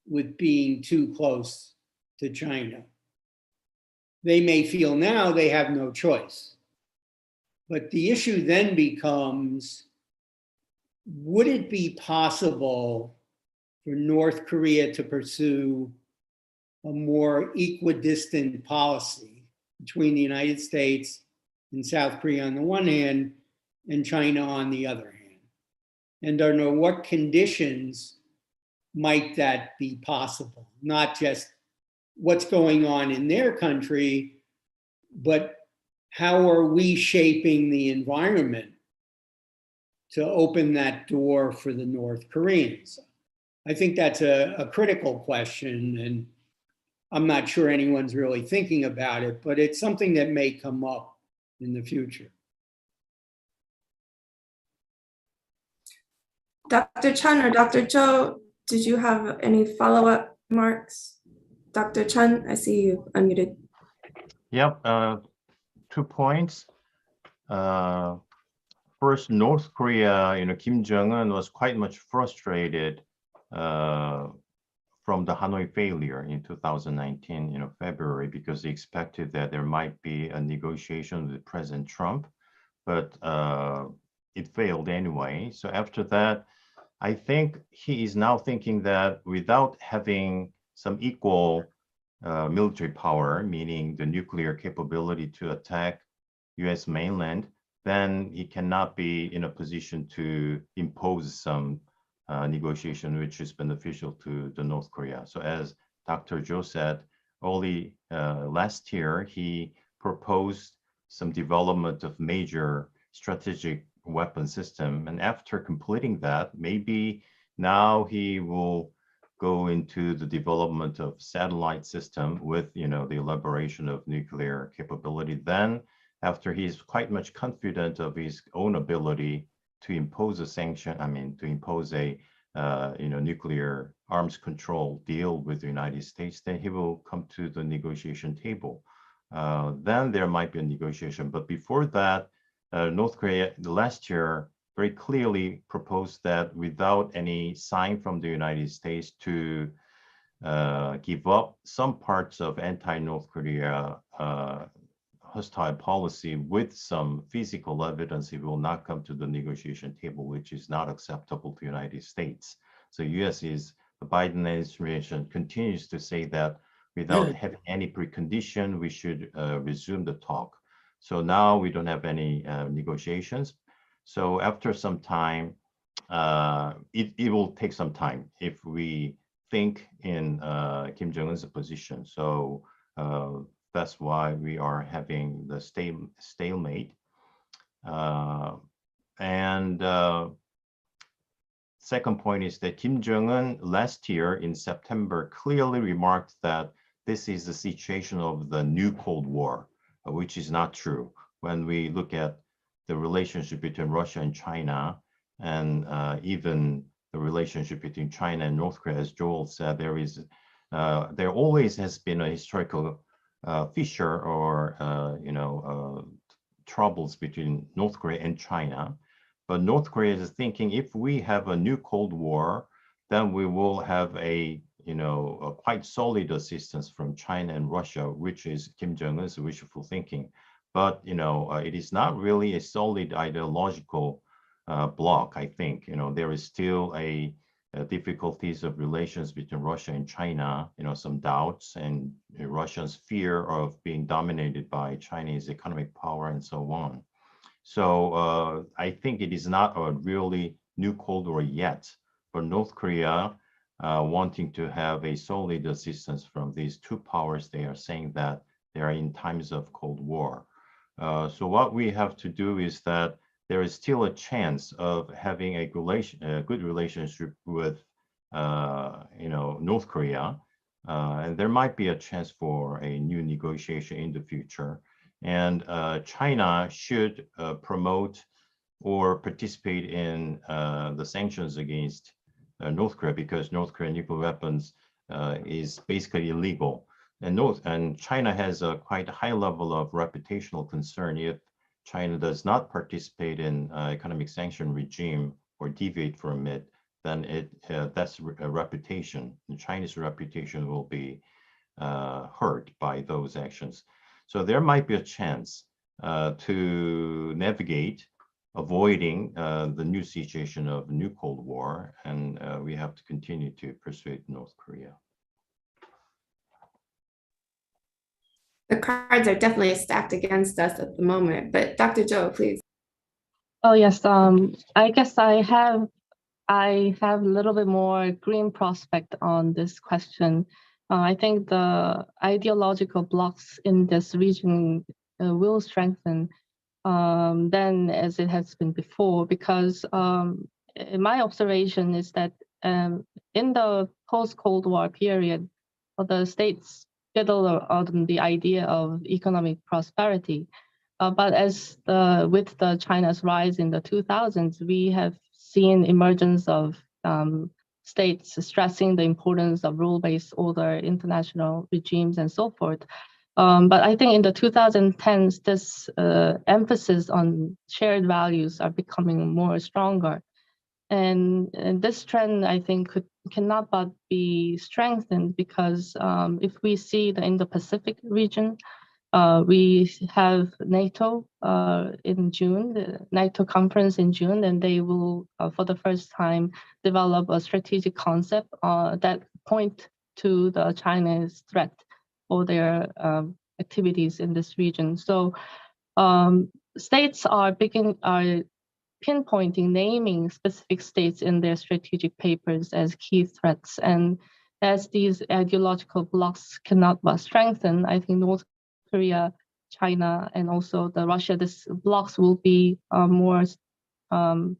[SPEAKER 2] with being too close to China. They may feel now they have no choice. But the issue then becomes, would it be possible for North Korea to pursue a more equidistant policy between the United States and South Korea on the one hand, and China on the other hand? And under what conditions might that be possible? Not just what's going on in their country, but how are we shaping the environment to open that door for the North Koreans? I think that's a critical question, and I'm not sure anyone's really thinking about it, but it's something that may come up in the future.
[SPEAKER 1] Dr. Chun or Dr. Cho, did you have any follow-up remarks? Dr. Chun, I see you unmuted.
[SPEAKER 3] Yep, 2 points. First, North Korea, Kim Jong-un was quite much frustrated from the Hanoi failure in 2019, February, because he expected that there might be a negotiation with President Trump, but it failed anyway. So after that, I think he is now thinking that without having some equal military power, meaning the nuclear capability to attack US mainland, then he cannot be in a position to impose some negotiation which is beneficial to the North Korea. So as Dr. Zhou said, early last year, he proposed some development of major strategic weapon system. And after completing that, maybe now he will go into the development of satellite system with, the elaboration of nuclear capability. Then after he's quite much confident of his own ability to impose a sanction, to impose a nuclear arms control deal with the United States, then he will come to the negotiation table. Then there might be a negotiation. But before that, North Korea last year very clearly proposed that without any sign from the United States to give up some parts of anti-North Korea hostile policy with some physical evidence, it will not come to the negotiation table, which is not acceptable to the United States. So the Biden administration continues to say that without having any precondition, we should resume the talk. So now we don't have any negotiations. So after some time, it will take some time if we think in Kim Jong-un's position. So that's why we are having the stalemate. Second point is that Kim Jong-un last year in September clearly remarked that this is the situation of the new Cold War. which is not true. When we look at the relationship between Russia and China, and even the relationship between China and North Korea, as Joel said, there always has been a historical fissure or troubles between North Korea and China. But North Korea is thinking, if we have a new Cold War, then we will have a quite solid assistance from China and Russia, which is Kim Jong-un's wishful thinking. But it is not really a solid ideological bloc. I think there is still a difficulties of relations between Russia and China. Some doubts and Russia's fear of being dominated by Chinese economic power and so on. So I think it is not a really new Cold War yet, but North Korea wanting to have a solid assistance from these two powers. They are saying that they are in times of Cold War. So what we have to do is that there is still a chance of having a good relationship with North Korea, and there might be a chance for a new negotiation in the future. And China should promote or participate in the sanctions against North Korea, because North Korean nuclear weapons is basically illegal. And China has a quite high level of reputational concern. If China does not participate in economic sanction regime or deviate from it, then that's a reputation. The Chinese reputation will be hurt by those actions. So there might be a chance to navigate, avoiding the new situation of new Cold War, and we have to continue to persuade North Korea.
[SPEAKER 1] The cards are definitely stacked against us at the moment, but Dr. Zhou, please.
[SPEAKER 4] Oh yes, I guess I have a little bit more green prospect on this question. I think the ideological blocks in this region will strengthen than as it has been before, because my observation is that in the post-Cold War period, the states fiddled on the idea of economic prosperity. But with China's rise in the 2000s, we have seen emergence of states stressing the importance of rule-based order, international regimes, and so forth. But I think in the 2010s, this emphasis on shared values are becoming more stronger. And this trend, I think, cannot but be strengthened, because if we see the Indo-Pacific region, we have NATO in June, the NATO conference in June, and they will, for the first time, develop a strategic concept that point to the China's threat for their activities in this region. So states are pinpointing, naming specific states in their strategic papers as key threats. And as these ideological blocks cannot but strengthen, I think North Korea, China, and also Russia, these blocks will be more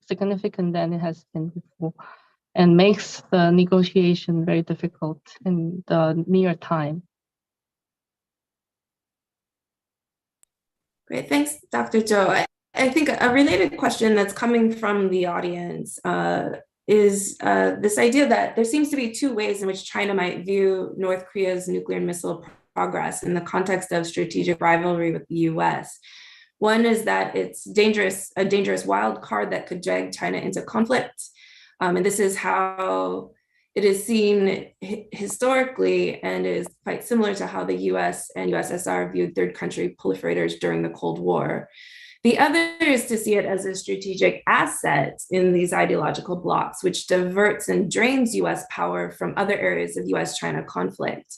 [SPEAKER 4] significant than it has been before, and makes the negotiation very difficult in the near time.
[SPEAKER 1] Great, thanks, Dr. Zhou. I think a related question that's coming from the audience is this idea that there seems to be two ways in which China might view North Korea's nuclear and missile progress in the context of strategic rivalry with the US. One is that it's a dangerous wild card that could drag China into conflict. And this is how it is seen historically, and is quite similar to how the US and USSR viewed third country proliferators during the Cold War. The other is to see it as a strategic asset in these ideological blocks, which diverts and drains US power from other areas of US-China conflict.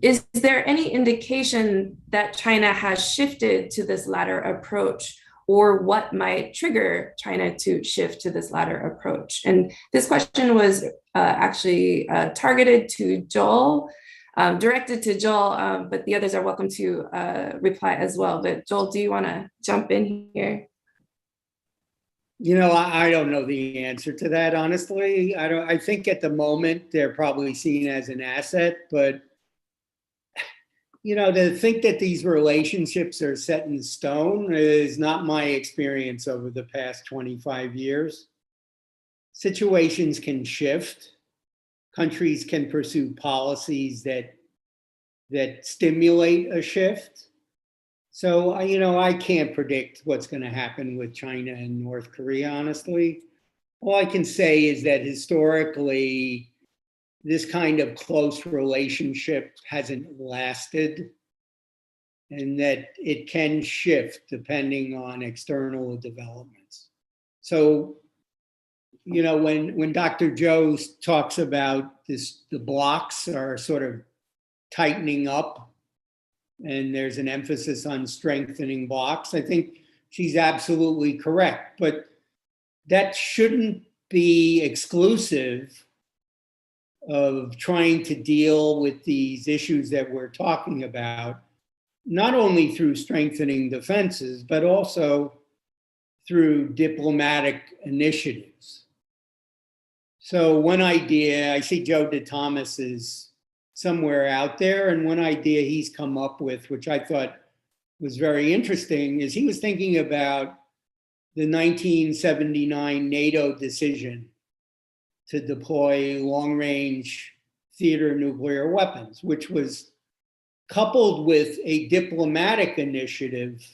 [SPEAKER 1] Is there any indication that China has shifted to this latter approach, or what might trigger China to shift to this latter approach? And this question was actually targeted to Joel, directed to Joel, but the others are welcome to reply as well. But Joel, do you want to jump in here?
[SPEAKER 2] I don't know the answer to that, honestly. I think at the moment they're probably seen as an asset, but To think that these relationships are set in stone is not my experience over the past 25 years. Situations can shift. Countries can pursue policies that stimulate a shift. So, I can't predict what's going to happen with China and North Korea, honestly. All I can say is that historically, this kind of close relationship hasn't lasted, and that it can shift depending on external developments. So, when Dr. Joe talks about this, the blocks are sort of tightening up, and there's an emphasis on strengthening blocks, I think she's absolutely correct. But that shouldn't be exclusive of trying to deal with these issues that we're talking about, not only through strengthening defenses, but also through diplomatic initiatives. So one idea, I see Joe DeThomas is somewhere out there, and one idea he's come up with, which I thought was very interesting, is he was thinking about the 1979 NATO decision to deploy long-range theater nuclear weapons, which was coupled with a diplomatic initiative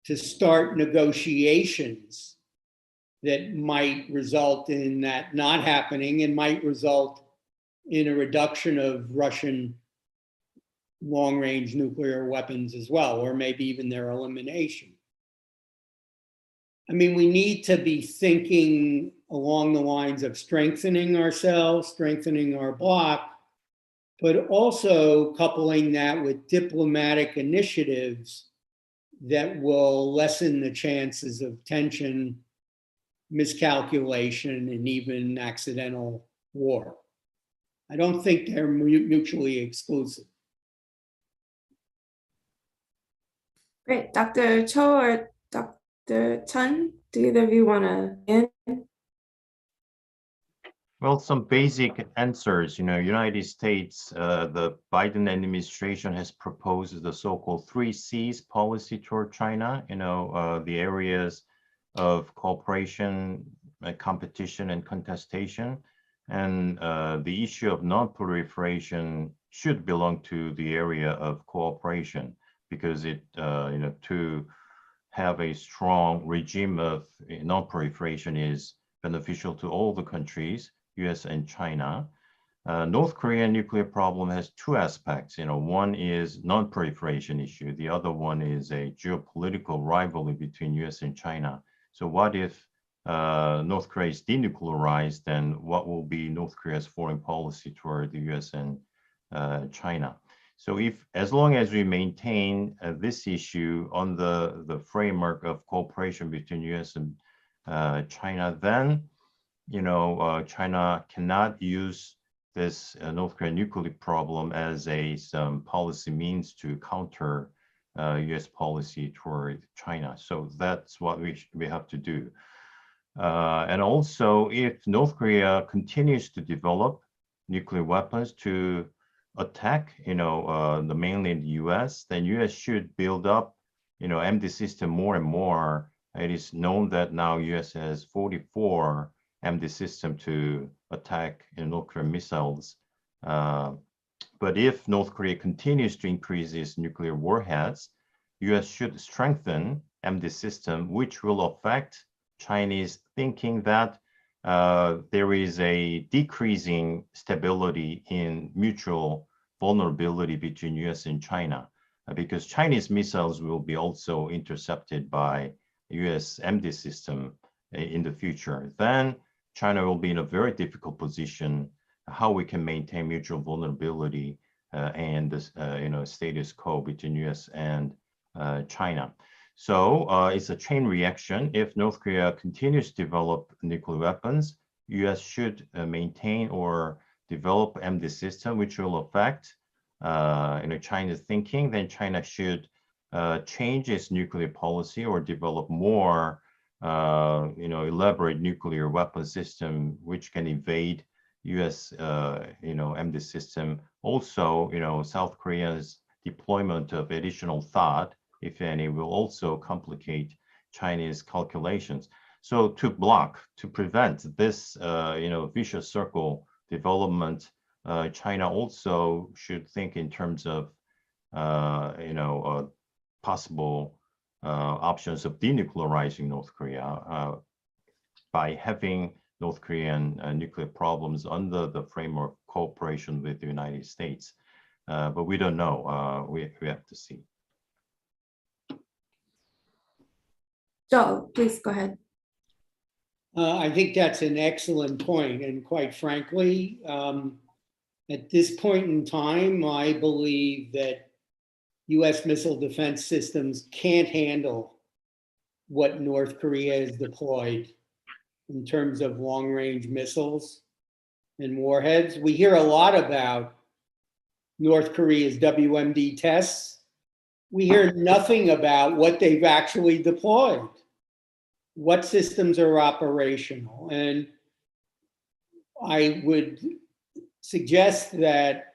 [SPEAKER 2] to start negotiations that might result in that not happening and might result in a reduction of Russian long-range nuclear weapons as well, or maybe even their elimination. I mean, we need to be thinking along the lines of strengthening ourselves, strengthening our bloc, but also coupling that with diplomatic initiatives that will lessen the chances of tension, miscalculation, and even accidental war. I don't think they're mutually exclusive.
[SPEAKER 1] Great. Dr. Cho or Dr. Chen, do either of you want to end?
[SPEAKER 3] Well, some basic answers. United States, the Biden administration has proposed the so-called 3Cs policy toward China. The areas of cooperation, competition, and contestation. And the issue of non-proliferation should belong to the area of cooperation, because it, to have a strong regime of non-proliferation is beneficial to all the countries, US and China. North Korean nuclear problem has two aspects. One is non-proliferation issue. The other one is a geopolitical rivalry between US and China. So what if North Korea is denuclearized, then what will be North Korea's foreign policy toward the US and China? So as long as we maintain this issue on the framework of cooperation between US and China, then China cannot use this North Korean nuclear problem as some policy means to counter US policy toward China. So that's what we have to do. And also, if North Korea continues to develop nuclear weapons to attack, the mainland US, then US should build up, MD system more and more. It is known that now US has 44 MD system to attack nuclear missiles. But if North Korea continues to increase its nuclear warheads, US should strengthen MD system, which will affect Chinese thinking that there is a decreasing stability in mutual vulnerability between US and China, because Chinese missiles will be also intercepted by US MD system in the future. Then China will be in a very difficult position how we can maintain mutual vulnerability and this, status quo between US and China. So it's a chain reaction. If North Korea continues to develop nuclear weapons, US should maintain or develop MD system, which will affect China's thinking. Then China should change its nuclear policy or develop more elaborate nuclear weapon system which can evade US MD system. Also, South Korea's deployment of additional THAAD, if any, will also complicate Chinese calculations. So to prevent this, vicious circle development, China also should think in terms of, possible options of denuclearizing North Korea by having North Korean nuclear problems under the framework of cooperation with the United States. But we don't know. We have to see.
[SPEAKER 1] Joel, please go ahead.
[SPEAKER 2] I think that's an excellent point. And quite frankly, at this point in time, I believe that US missile defense systems can't handle what North Korea has deployed in terms of long-range missiles and warheads. We hear a lot about North Korea's WMD tests. We hear nothing about what they've actually deployed, what systems are operational. And I would suggest that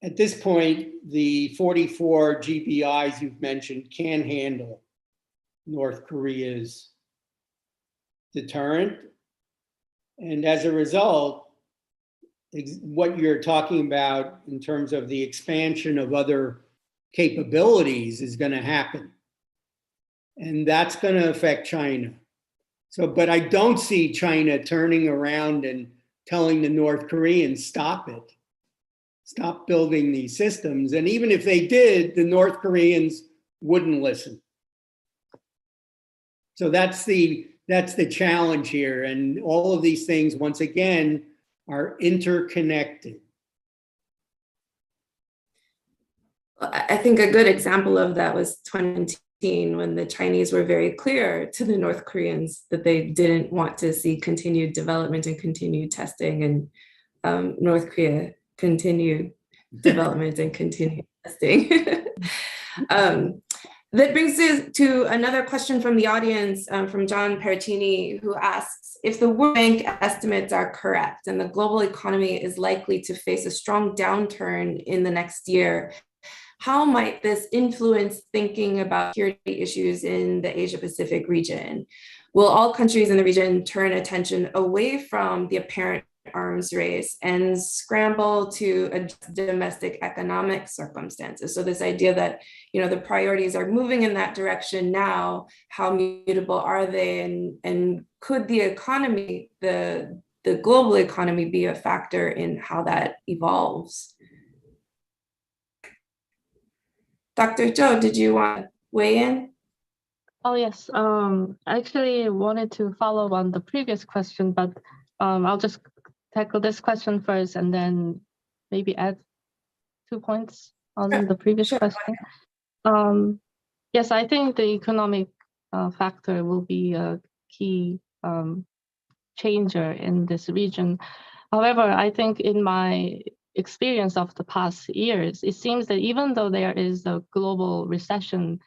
[SPEAKER 2] at this point, the 44 GBIs you've mentioned can handle North Korea's deterrent. And as a result, what you're talking about in terms of the expansion of other capabilities is going to happen. And that's going to affect China. So, but I don't see China turning around and telling the North Koreans, stop it. Stop building these systems. And even if they did, the North Koreans wouldn't listen. So that's the challenge here. And all of these things, once again, are interconnected.
[SPEAKER 1] I think a good example of that was 2019, when the Chinese were very clear to the North Koreans that they didn't want to see continued development and continued testing, and North Korea continued development and continued testing. That brings us to another question from the audience, from John Pericini, who asks, if the World Bank estimates are correct and the global economy is likely to face a strong downturn in the next year, how might this influence thinking about security issues in the Asia-Pacific region? Will all countries in the region turn attention away from the apparent arms race and scramble to adjust domestic economic circumstances? So this idea that, the priorities are moving in that direction now, how mutable are they? And could the economy, the global economy, be a factor in how that evolves? Dr. Zhou, did you want to weigh in?
[SPEAKER 4] Oh, yes. I actually wanted to follow on the previous question, but I'll just tackle this question first and then maybe add 2 points on the previous question. Yes, I think the economic factor will be a key changer in this region. However, I think in my experience of the past years, it seems that even though there is a global recession,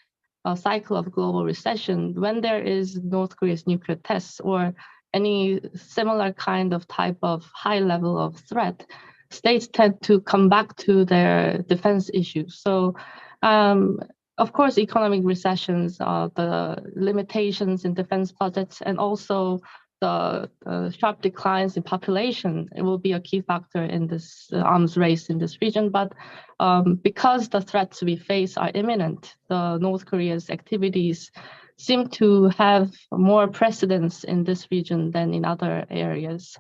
[SPEAKER 4] a cycle of global recession, when there is North Korea's nuclear tests or any similar kind of type of high level of threat, states tend to come back to their defense issues. So, of course, economic recessions, the limitations in defense budgets, and also the sharp declines in population, it will be a key factor in this arms race in this region. But because the threats we face are imminent, the North Korea's activities seem to have more precedence in this region than in other areas.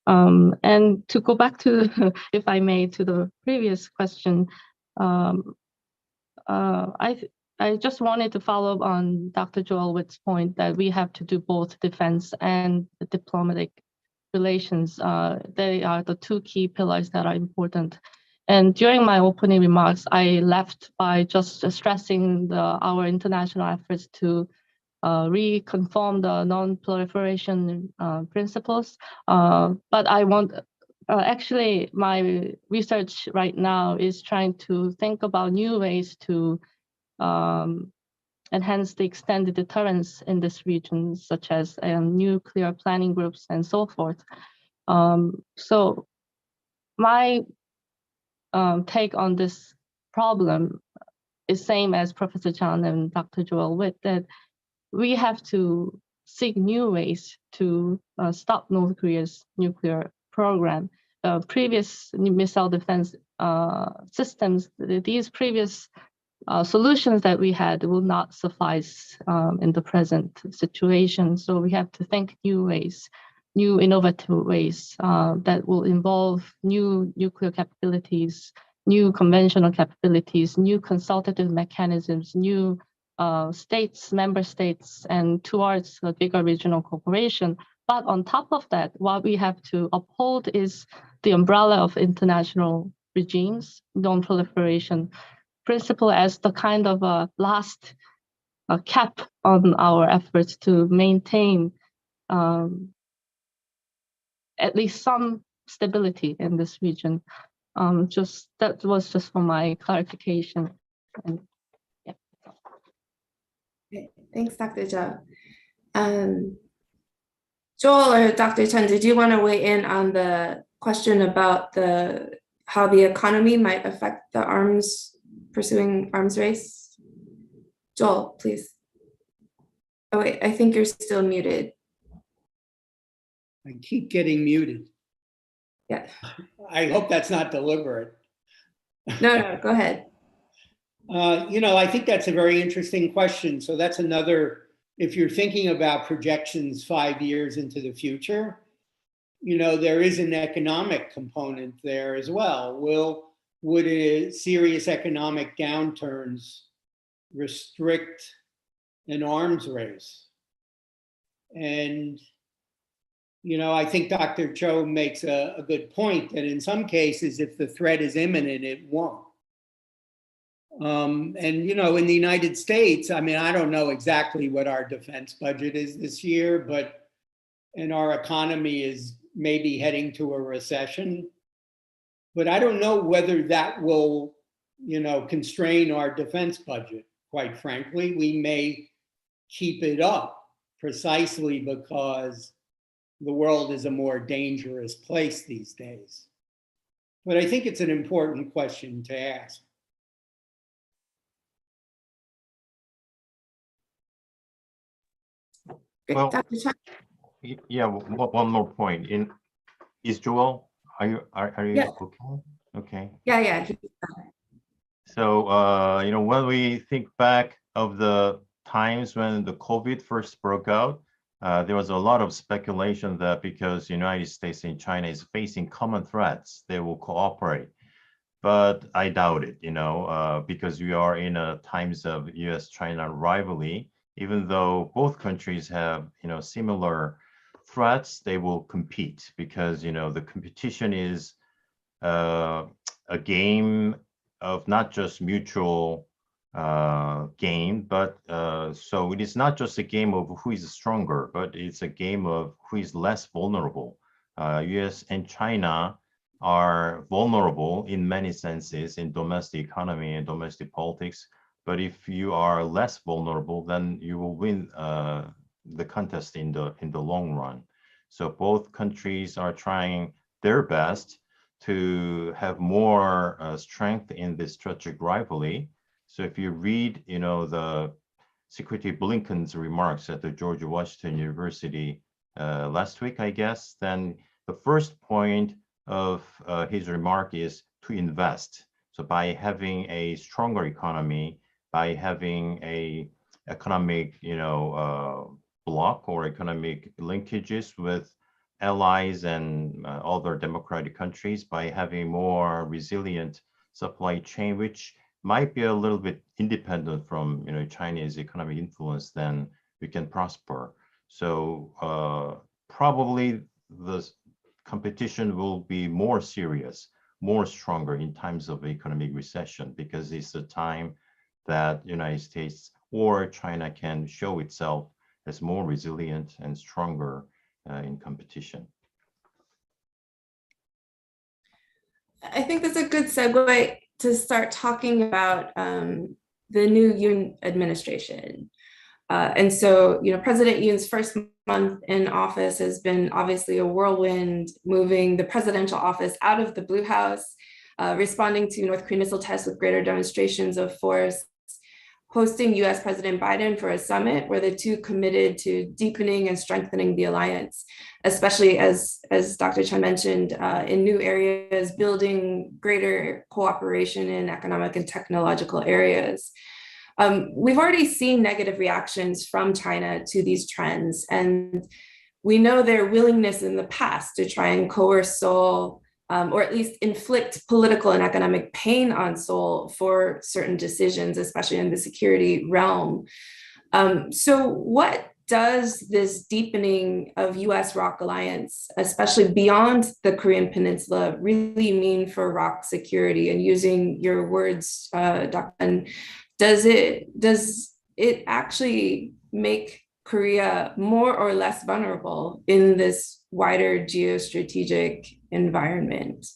[SPEAKER 4] And to go back to, if I may, to the previous question, I just wanted to follow up on Dr. Joel Witt's point that we have to do both defense and diplomatic relations. They are the 2 key pillars that are important. And during my opening remarks, I left by just stressing our international efforts to reconfirm the non-proliferation principles. But I want, actually, my research right now is trying to think about new ways to enhance the extended deterrence in this region, such as nuclear planning groups and so forth. So my take on this problem is same as Professor Chan and Dr. Joel Witt, that we have to seek new ways to stop North Korea's nuclear program. Previous missile defense systems, these previous solutions that we had will not suffice in the present situation. So we have to think new ways, new innovative ways that will involve new nuclear capabilities, new conventional capabilities, new consultative mechanisms, new member states, and towards a bigger regional cooperation. But on top of that, what we have to uphold is the umbrella of international regimes, non-proliferation principle as the kind of a last cap on our efforts to maintain at least some stability in this region. That was just for my clarification. And, yeah.
[SPEAKER 1] Okay, thanks, Dr. Zhou. Joel or Dr. Chen, did you want to weigh in on the question about how the economy might affect the pursuing arms race? Joel, please. Oh wait, I think you're still muted.
[SPEAKER 2] I keep getting muted.
[SPEAKER 1] Yeah.
[SPEAKER 2] I hope that's not deliberate.
[SPEAKER 1] No, go ahead.
[SPEAKER 2] I think that's a very interesting question. So that's another, if you're thinking about projections 5 years into the future, there is an economic component there as well. Would a serious economic downturns restrict an arms race? And, I think Dr. Cho makes a good point that in some cases, if the threat is imminent, it won't. And, in the United States, I don't know exactly what our defense budget is this year, and our economy is maybe heading to a recession. But I don't know whether that will, constrain our defense budget. Quite frankly, we may keep it up precisely because the world is a more dangerous place these days. But I think it's an important question to ask.
[SPEAKER 3] Well,
[SPEAKER 1] Dr. Chen.
[SPEAKER 3] yeah, one more point. Is Joel, are you
[SPEAKER 1] Yeah.
[SPEAKER 3] okay? Okay.
[SPEAKER 1] Yeah.
[SPEAKER 3] So, when we think back of the times when the COVID first broke out, there was a lot of speculation that because the United States and China is facing common threats, they will cooperate. But I doubt it, because we are in a times of US-China rivalry. Even though both countries have, similar threats, they will compete because, the competition is a game of not just mutual gain, but so it is not just a game of who is stronger, but it's a game of who is less vulnerable. US and China are vulnerable in many senses in domestic economy and domestic politics. But if you are less vulnerable, then you will win the contest in the long run. So both countries are trying their best to have more strength in this strategic rivalry. So if you read, the Secretary Blinken's remarks at the George Washington University last week, I guess, then the first point of his remark is to invest. So by having a stronger economy, by having a economic, bloc or economic linkages with allies and other democratic countries, by having more resilient supply chain, which might be a little bit independent from, Chinese economic influence, then we can prosper. So probably the competition will be more serious, more stronger in times of economic recession, because it's the time that United States or China can show itself as more resilient and stronger in competition.
[SPEAKER 1] I think that's a good segue to start talking about the new Yoon administration. And so, President Yoon's first month in office has been obviously a whirlwind, moving the presidential office out of the Blue House responding to North Korean missile tests with greater demonstrations of force, hosting US President Biden for a summit where the two committed to deepening and strengthening the alliance, especially as Dr. Chen mentioned, in new areas, building greater cooperation in economic and technological areas. We've already seen negative reactions from China to these trends, and we know their willingness in the past to try and coerce Seoul, or at least inflict political and economic pain on Seoul for certain decisions, especially in the security realm. So what does this deepening of US ROC alliance, especially beyond the Korean Peninsula, really mean for ROC security? And using your words, Dr. Does it actually make Korea more or less vulnerable in this wider geostrategic environment?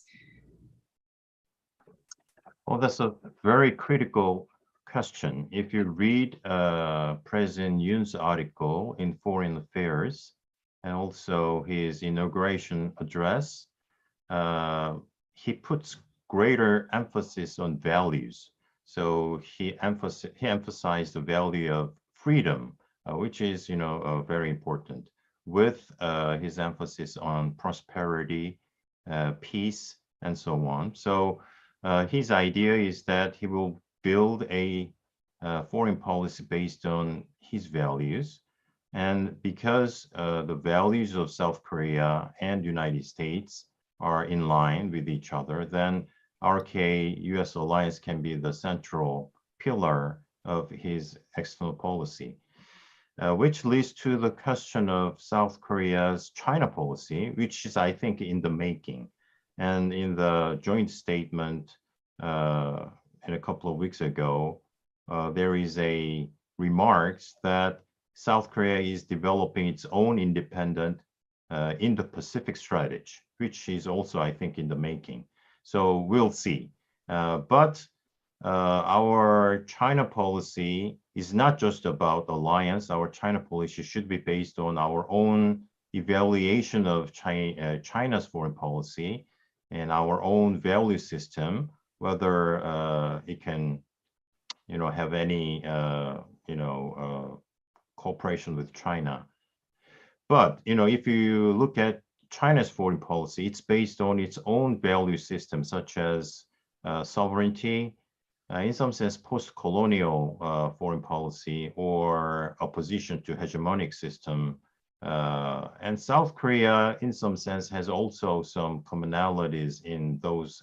[SPEAKER 3] Well, that's a very critical question. If you read President Yoon's article in Foreign Affairs and also his inauguration address, he puts greater emphasis on values. So he emphasized the value of freedom, which is, very important, with his emphasis on prosperity, peace, and so on. So his idea is that he will build a foreign policy based on his values. And because the values of South Korea and United States are in line with each other, then RK-US alliance can be the central pillar of his external policy. Which leads to the question of South Korea's China policy, which is, I think, in the making. And in the joint statement in a couple of weeks ago, there is a remarks that South Korea is developing its own independent Indo-Pacific strategy, which is also, I think, in the making. So we'll see. But our China policy is not just about alliance. Our China policy should be based on our own evaluation of China's foreign policy and our own value system, whether it can, have any, cooperation with China. But, if you look at China's foreign policy, it's based on its own value system, such as sovereignty, in some sense, post-colonial foreign policy, or opposition to hegemonic system. And South Korea, in some sense, has also some commonalities in those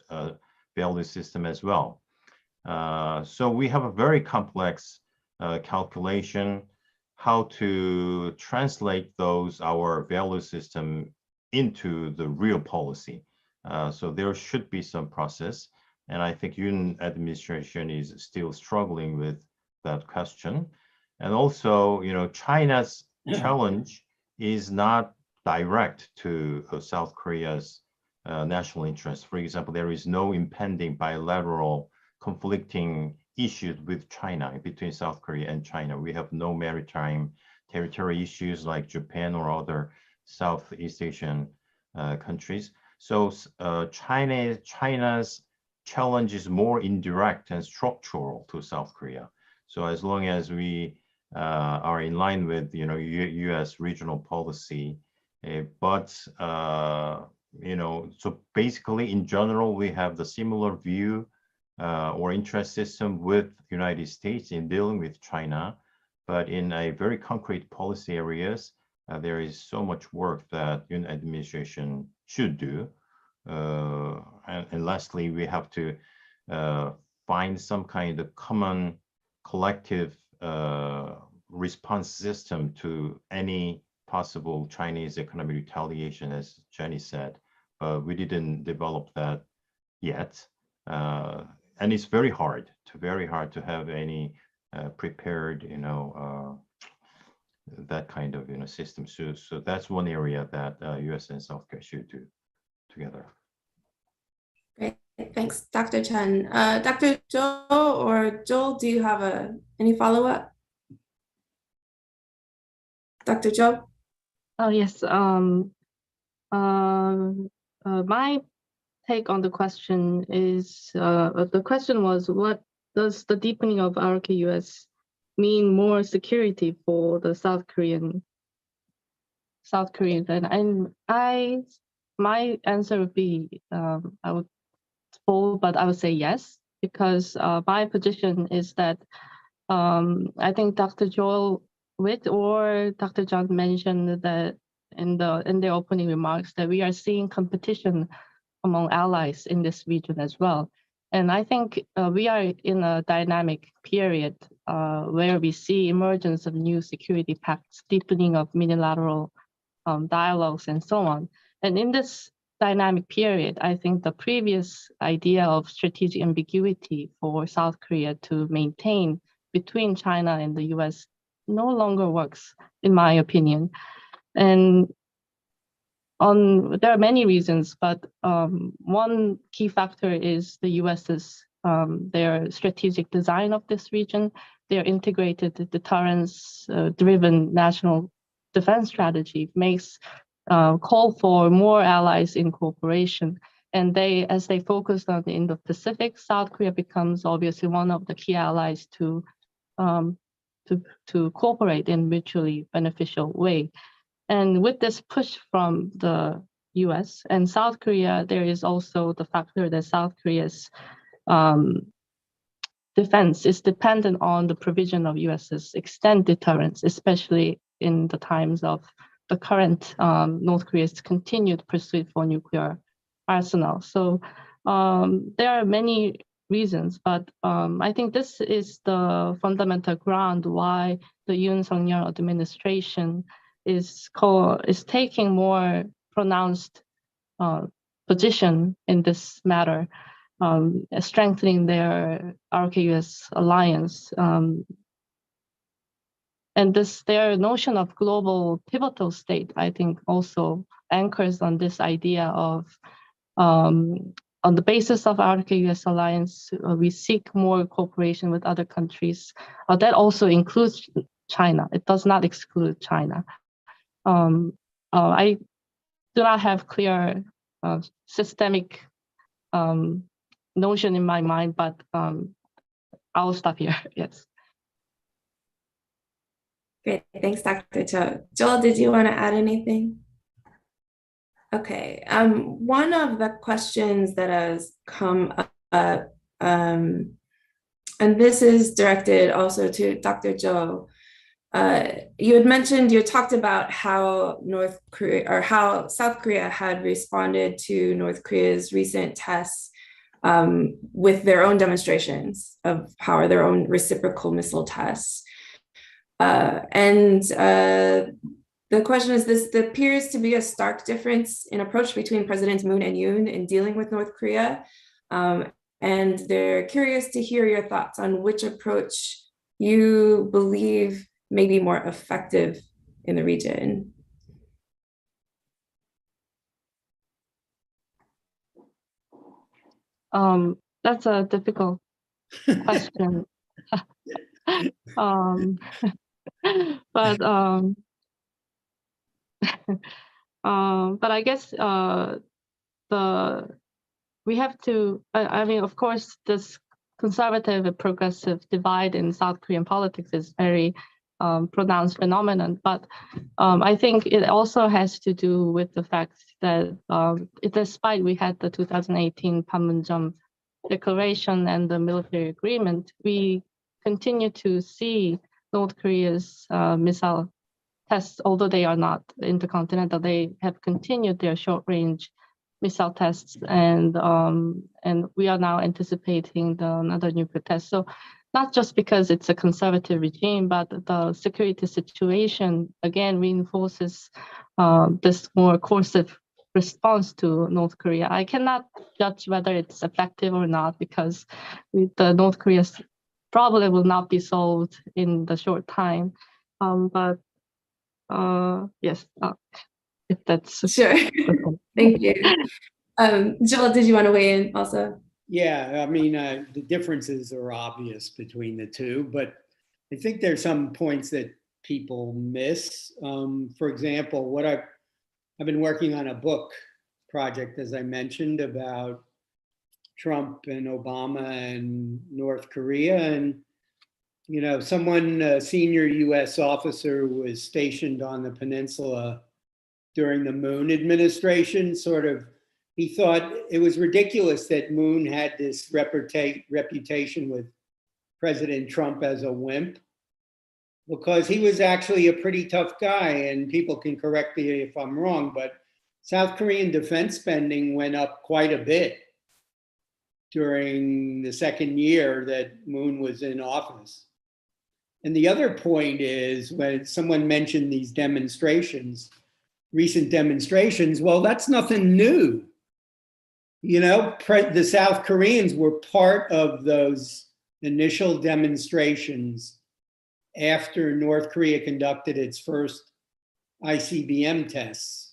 [SPEAKER 3] value system as well. So we have a very complex calculation how to translate our value system into the real policy. So there should be some process. And I think Yoon administration is still struggling with that question. And also, China's challenge is not direct to South Korea's national interest. For example, there is no impending bilateral conflicting issues with China, between South Korea and China. We have no maritime territory issues like Japan or other Southeast Asian countries. So China's challenge is more indirect and structural to South Korea. So as long as we are in line with U.S. regional policy, but so basically in general we have the similar view or interest system with United States in dealing with China, but in a very concrete policy areas, there is so much work that Yoon administration should do. And lastly, we have to find some kind of common collective response system to any possible Chinese economic retaliation, as Jenny said. We didn't develop that yet. And it's very hard to have any prepared, that kind of system. So that's one area that U.S. and South Korea should do together.
[SPEAKER 1] Great, thanks, Dr. Chen. Dr. Zhou or Joel, do you have any follow-up? Dr. Zhou?
[SPEAKER 4] Oh yes. My take on the question is, the question was, what does the deepening of RK-US mean more security for the South Koreans? And my answer would be, I would bold, but I would say yes, because my position is that I think Dr. Joel Witt or Dr. John mentioned that in their opening remarks that we are seeing competition among allies in this region as well. And I think we are in a dynamic period where we see emergence of new security pacts, deepening of unilateral dialogues, and so on. And in this dynamic period, I think the previous idea of strategic ambiguity for South Korea to maintain between China and the US no longer works, in my opinion. And there are many reasons, but one key factor is the US's their strategic design of this region, their integrated deterrence-driven national defense strategy makes call for more allies in cooperation. And as they focus on the Indo-Pacific, South Korea becomes obviously one of the key allies to cooperate in mutually beneficial way. And with this push from the US and South Korea, there is also the factor that South Korea's defense is dependent on the provision of US's extended deterrence, especially in the times of the current North Korea's continued pursuit for nuclear arsenal. So there are many reasons, but I think this is the fundamental ground why the Yoon Suk-yeol administration is taking more pronounced position in this matter, strengthening their RK-US alliance. And their notion of global pivotal state, I think, also anchors on this idea of, on the basis of RK-US alliance, we seek more cooperation with other countries. That also includes China. It does not exclude China. I do not have clear systemic notion in my mind, but I'll stop here. Yes.
[SPEAKER 1] Great, thanks, Dr. Cho. Joel, did you want to add anything? Okay, one of the questions that has come up, and this is directed also to Dr. Cho. You had mentioned, you talked about how North Korea or how South Korea had responded to North Korea's recent tests with their own demonstrations of power, their own reciprocal missile tests. The question is this: there appears to be a stark difference in approach between Presidents Moon and Yoon in dealing with North Korea. And they're curious to hear your thoughts on which approach you believe may be more effective in the region.
[SPEAKER 4] That's a difficult question. But I guess we have to. I mean, of course, this conservative and progressive divide in South Korean politics is very pronounced phenomenon. But I think it also has to do with the fact that despite we had the 2018 Panmunjom Declaration and the military agreement, we continue to see North Korea's missile tests, although they are not intercontinental, they have continued their short-range missile tests, and we are now anticipating another nuclear test. So, not just because it's a conservative regime, but the security situation again reinforces this more coercive response to North Korea. I cannot judge whether it's effective or not because the North Korea's problem will not be solved in the short time. But yes, if that's
[SPEAKER 1] sure. Thank you. Joel, did you want to weigh in also?
[SPEAKER 2] Yeah, I mean, the differences are obvious between the two, but I think there's some points that people miss. For example, I've been working on a book project, as I mentioned, about Trump and Obama and North Korea. And, you know, someone, a senior US officer was stationed on the peninsula during the Moon administration, he thought it was ridiculous that Moon had this reputation with President Trump as a wimp, because he was actually a pretty tough guy, and people can correct me if I'm wrong, but South Korean defense spending went up quite a bit during the second year that Moon was in office. And the other point is, when someone mentioned these demonstrations, recent demonstrations, well, that's nothing new. You know, the South Koreans were part of those initial demonstrations after North Korea conducted its first ICBM tests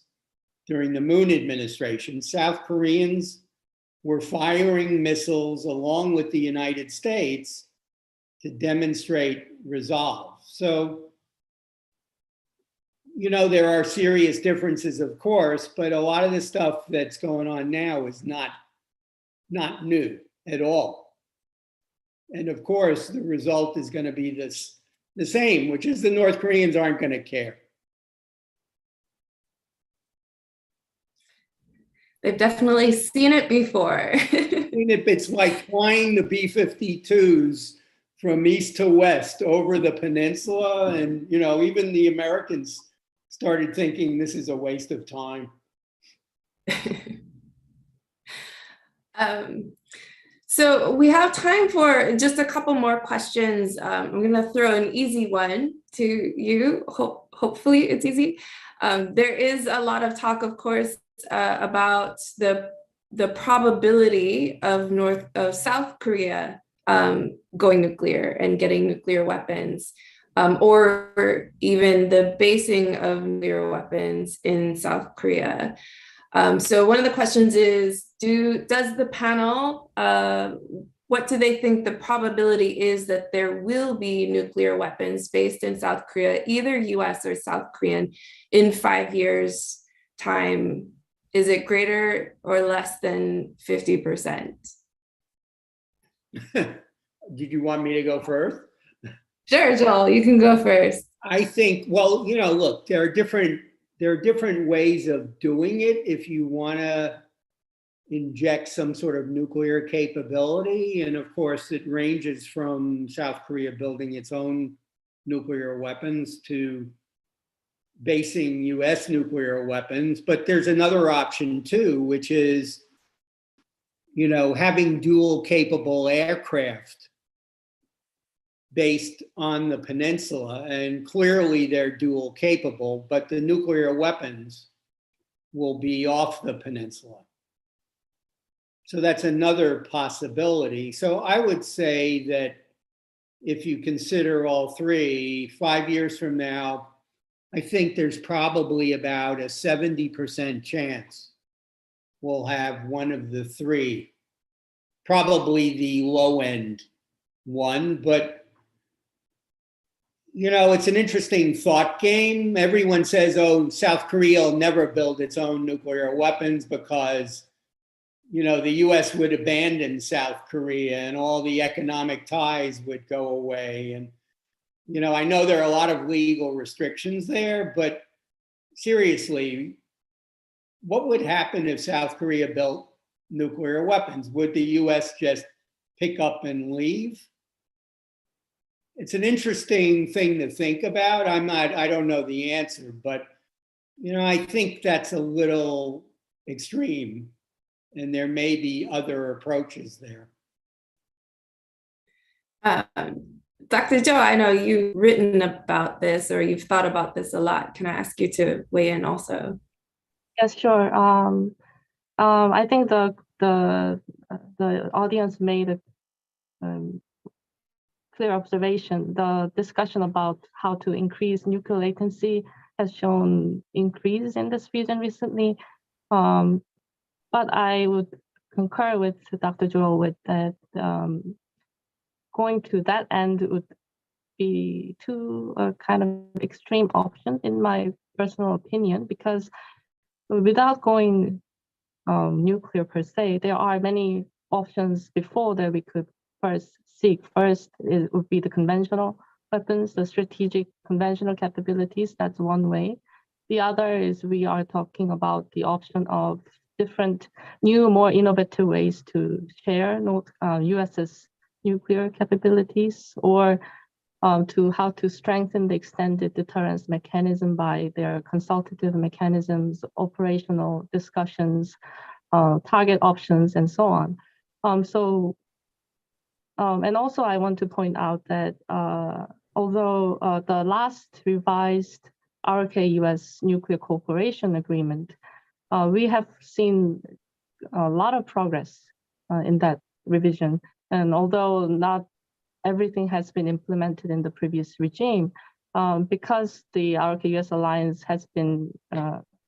[SPEAKER 2] during the Moon administration. South Koreans were firing missiles along with the United States to demonstrate resolve. So, you know, there are serious differences, of course, but a lot of the stuff that's going on now is not new at all. And of course, the result is going to be the same, which is the North Koreans aren't going to care.
[SPEAKER 1] They've definitely seen it before.
[SPEAKER 2] It's like flying the B-52s from east to west over the peninsula. And, you know, even the Americans started thinking this is a waste of time.
[SPEAKER 1] So we have time for just a couple more questions. I'm going to throw an easy one to you. Hopefully it's easy. There is a lot of talk, of course, about the probability of South Korea going nuclear and getting nuclear weapons, or even the basing of nuclear weapons in South Korea. So one of the questions is, does the panel, what do they think the probability is that there will be nuclear weapons based in South Korea, either US or South Korean, in 5 years' time? Is it greater or less than 50%?
[SPEAKER 2] Did you want me to go first?
[SPEAKER 1] Sure, Joel, you can go first.
[SPEAKER 2] I think, well, you know, look, there are different ways of doing it. If you want to inject some sort of nuclear capability, and of course it ranges from South Korea building its own nuclear weapons to basing US nuclear weapons. But there's another option too, which is, you know, having dual capable aircraft based on the peninsula. And clearly they're dual capable, but the nuclear weapons will be off the peninsula. So that's another possibility. So I would say that if you consider all three, 5 years from now, I think there's probably about a 70% chance we'll have one of the three, probably the low end one. But, you know, it's an interesting thought game. Everyone says, oh, South Korea will never build its own nuclear weapons because, you know, the US would abandon South Korea and all the economic ties would go away. And, you know, I know there are a lot of legal restrictions there, but seriously, what would happen if South Korea built nuclear weapons? Would the US just pick up and leave? It's an interesting thing to think about. I don't know the answer, but, you know, I think that's a little extreme. And there may be other approaches there.
[SPEAKER 1] Dr. Joe, I know you've written about this or you've thought about this a lot. Can I ask you to weigh in also?
[SPEAKER 4] Yes, sure. I think the audience made a clear observation. The discussion about how to increase nuclear latency has shown increase in this region recently. But I would concur with Dr. Joel with that going to that end would be two kind of extreme options in my personal opinion, because without going nuclear per se. There are many options before that we could first seek. First, it would be the conventional weapons, the strategic conventional capabilities. That's one way. The other is we are talking about the option of different new, more innovative ways to share US's nuclear capabilities, or to how to strengthen the extended deterrence mechanism by their consultative mechanisms, operational discussions, target options, and so on. And also I want to point out that although the last revised RK-US Nuclear Cooperation Agreement, we have seen a lot of progress in that revision. And although not everything has been implemented in the previous regime, because the RK-US alliance has been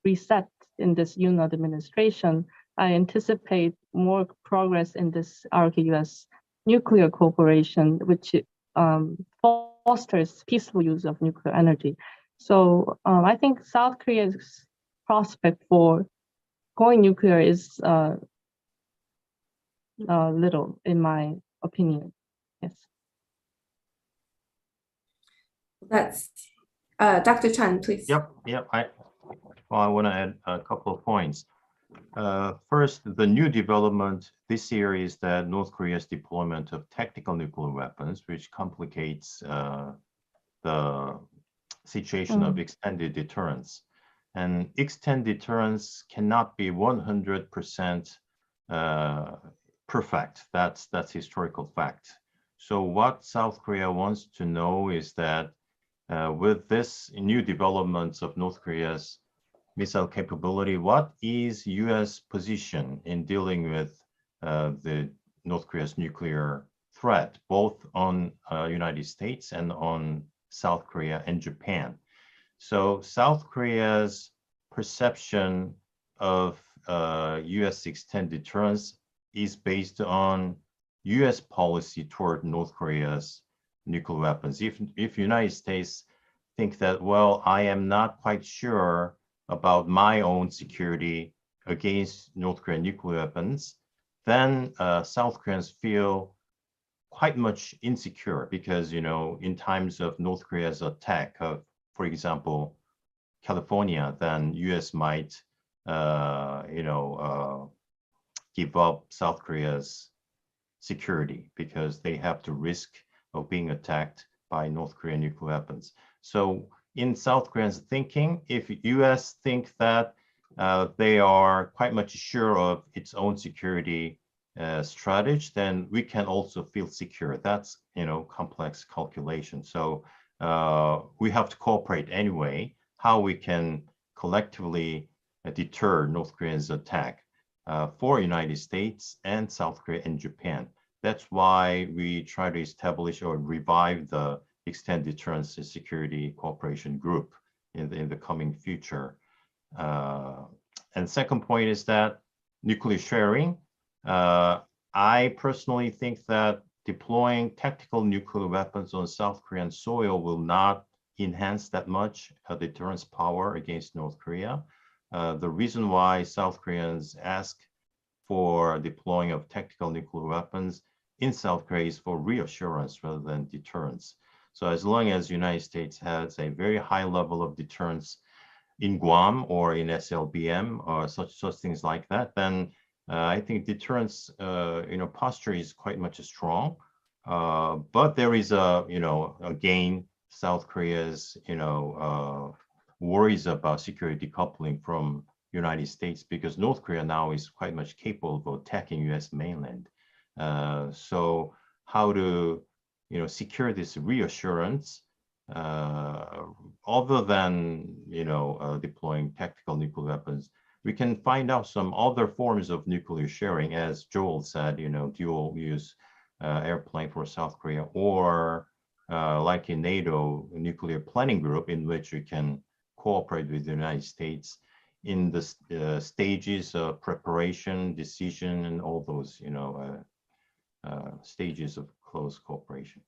[SPEAKER 4] reset in this Yoon administration, I anticipate more progress in this RK-US nuclear cooperation, which fosters peaceful use of nuclear energy. So I think South Korea's prospect for going nuclear is little, in my opinion. Yes.
[SPEAKER 1] That's Dr. Chan, please.
[SPEAKER 3] Yep. I want to add a couple of points. First, the new development this year is that North Korea's deployment of tactical nuclear weapons, which complicates the situation of extended deterrence. And extended deterrence cannot be 100% perfect. That's historical fact. So what South Korea wants to know is that with this new developments of North Korea's missile capability, what is U.S. position in dealing with the North Korea's nuclear threat, both on United States and on South Korea and Japan? So South Korea's perception of U.S. extended deterrence is based on U.S. policy toward North Korea's nuclear weapons. If United States think that, well, I am not quite sure about my own security against North Korean nuclear weapons, then South Koreans feel quite much insecure because, in times of North Korea's attack of, for example, California, then U.S. might, give up South Korea's security because they have the risk of being attacked by North Korean nuclear weapons. So in South Koreans' thinking, if U.S. think that they are quite much sure of its own security strategy, then we can also feel secure. That's, complex calculation. So we have to cooperate anyway, how we can collectively deter North Korea's attack for United States and South Korea and Japan. That's why we try to establish or revive the Extended Deterrence and Security Cooperation Group in the coming future. And second point is that nuclear sharing. I personally think that deploying tactical nuclear weapons on South Korean soil will not enhance that much deterrence power against North Korea. The reason why South Koreans ask for deploying of tactical nuclear weapons in South Korea is for reassurance rather than deterrence. So as long as the United States has a very high level of deterrence in Guam or in SLBM or such things like that, then I think deterrence posture is quite much strong. But there is again, South Korea's worries about security decoupling from United States because North Korea now is quite much capable of attacking U.S. mainland. So how to secure this reassurance other than deploying tactical nuclear weapons? We can find out some other forms of nuclear sharing, as Joel said, dual use airplane for South Korea, or like in NATO nuclear planning group, in which we can cooperate with the United States in the stages of preparation, decision, and all those stages of close cooperation.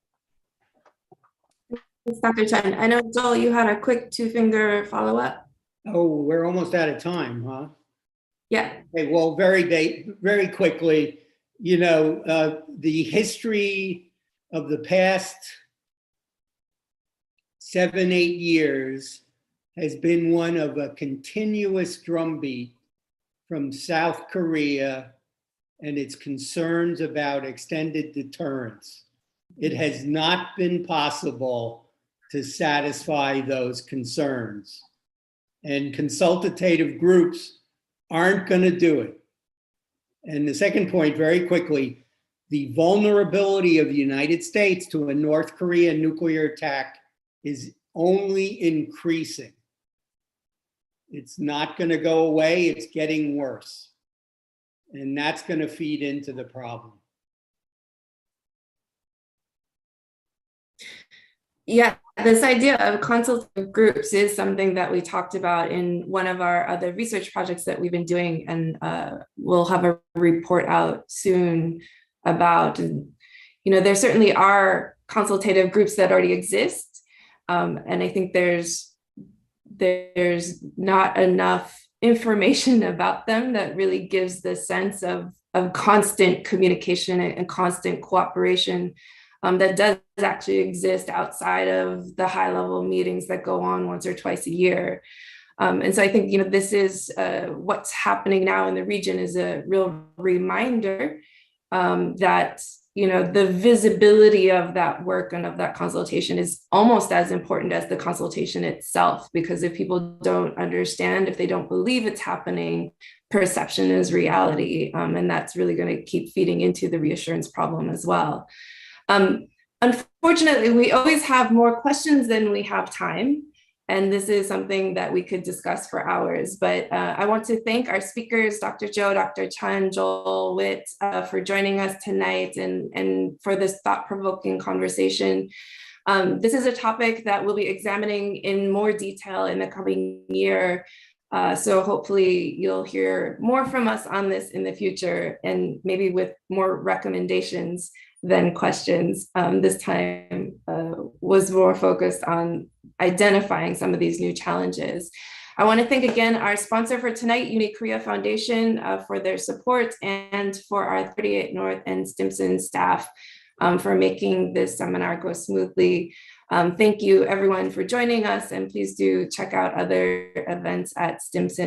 [SPEAKER 1] Thanks, Dr. Chen. I know, Joel, you had a quick two-finger follow-up.
[SPEAKER 2] Oh, we're almost out of time, huh?
[SPEAKER 1] Yeah.
[SPEAKER 2] Okay, well, very quickly, the history of the past 7, 8 years has been one of a continuous drumbeat from South Korea and its concerns about extended deterrence. It has not been possible to satisfy those concerns. And consultative groups aren't going to do it. And the second point, very quickly, the vulnerability of the United States to a North Korean nuclear attack is only increasing. It's not going to go away, it's getting worse. And that's going to feed into the problem.
[SPEAKER 1] Yeah, this idea of consultative groups is something that we talked about in one of our other research projects that we've been doing, and we'll have a report out soon about, there certainly are consultative groups that already exist, and I think there's not enough information about them that really gives the sense of constant communication and constant cooperation that does actually exist outside of the high-level meetings that go on once or twice a year. And so I think, this is what's happening now in the region is a real reminder that, the visibility of that work and of that consultation is almost as important as the consultation itself, because if people don't understand, if they don't believe it's happening, perception is reality. And that's really going to keep feeding into the reassurance problem as well. Unfortunately, we always have more questions than we have time, and this is something that we could discuss for hours. But I want to thank our speakers, Dr. Zhou, Dr. Chen, Joel, Witt, for joining us tonight and for this thought-provoking conversation. This is a topic that we'll be examining in more detail in the coming year. So hopefully you'll hear more from us on this in the future, and maybe with more recommendations than questions. This time was more focused on identifying some of these new challenges. I want to thank again our sponsor for tonight, Uni Korea Foundation, for their support, and for our 38 North and Stimson staff for making this seminar go smoothly. Thank you everyone for joining us, and please do check out other events at Stimson.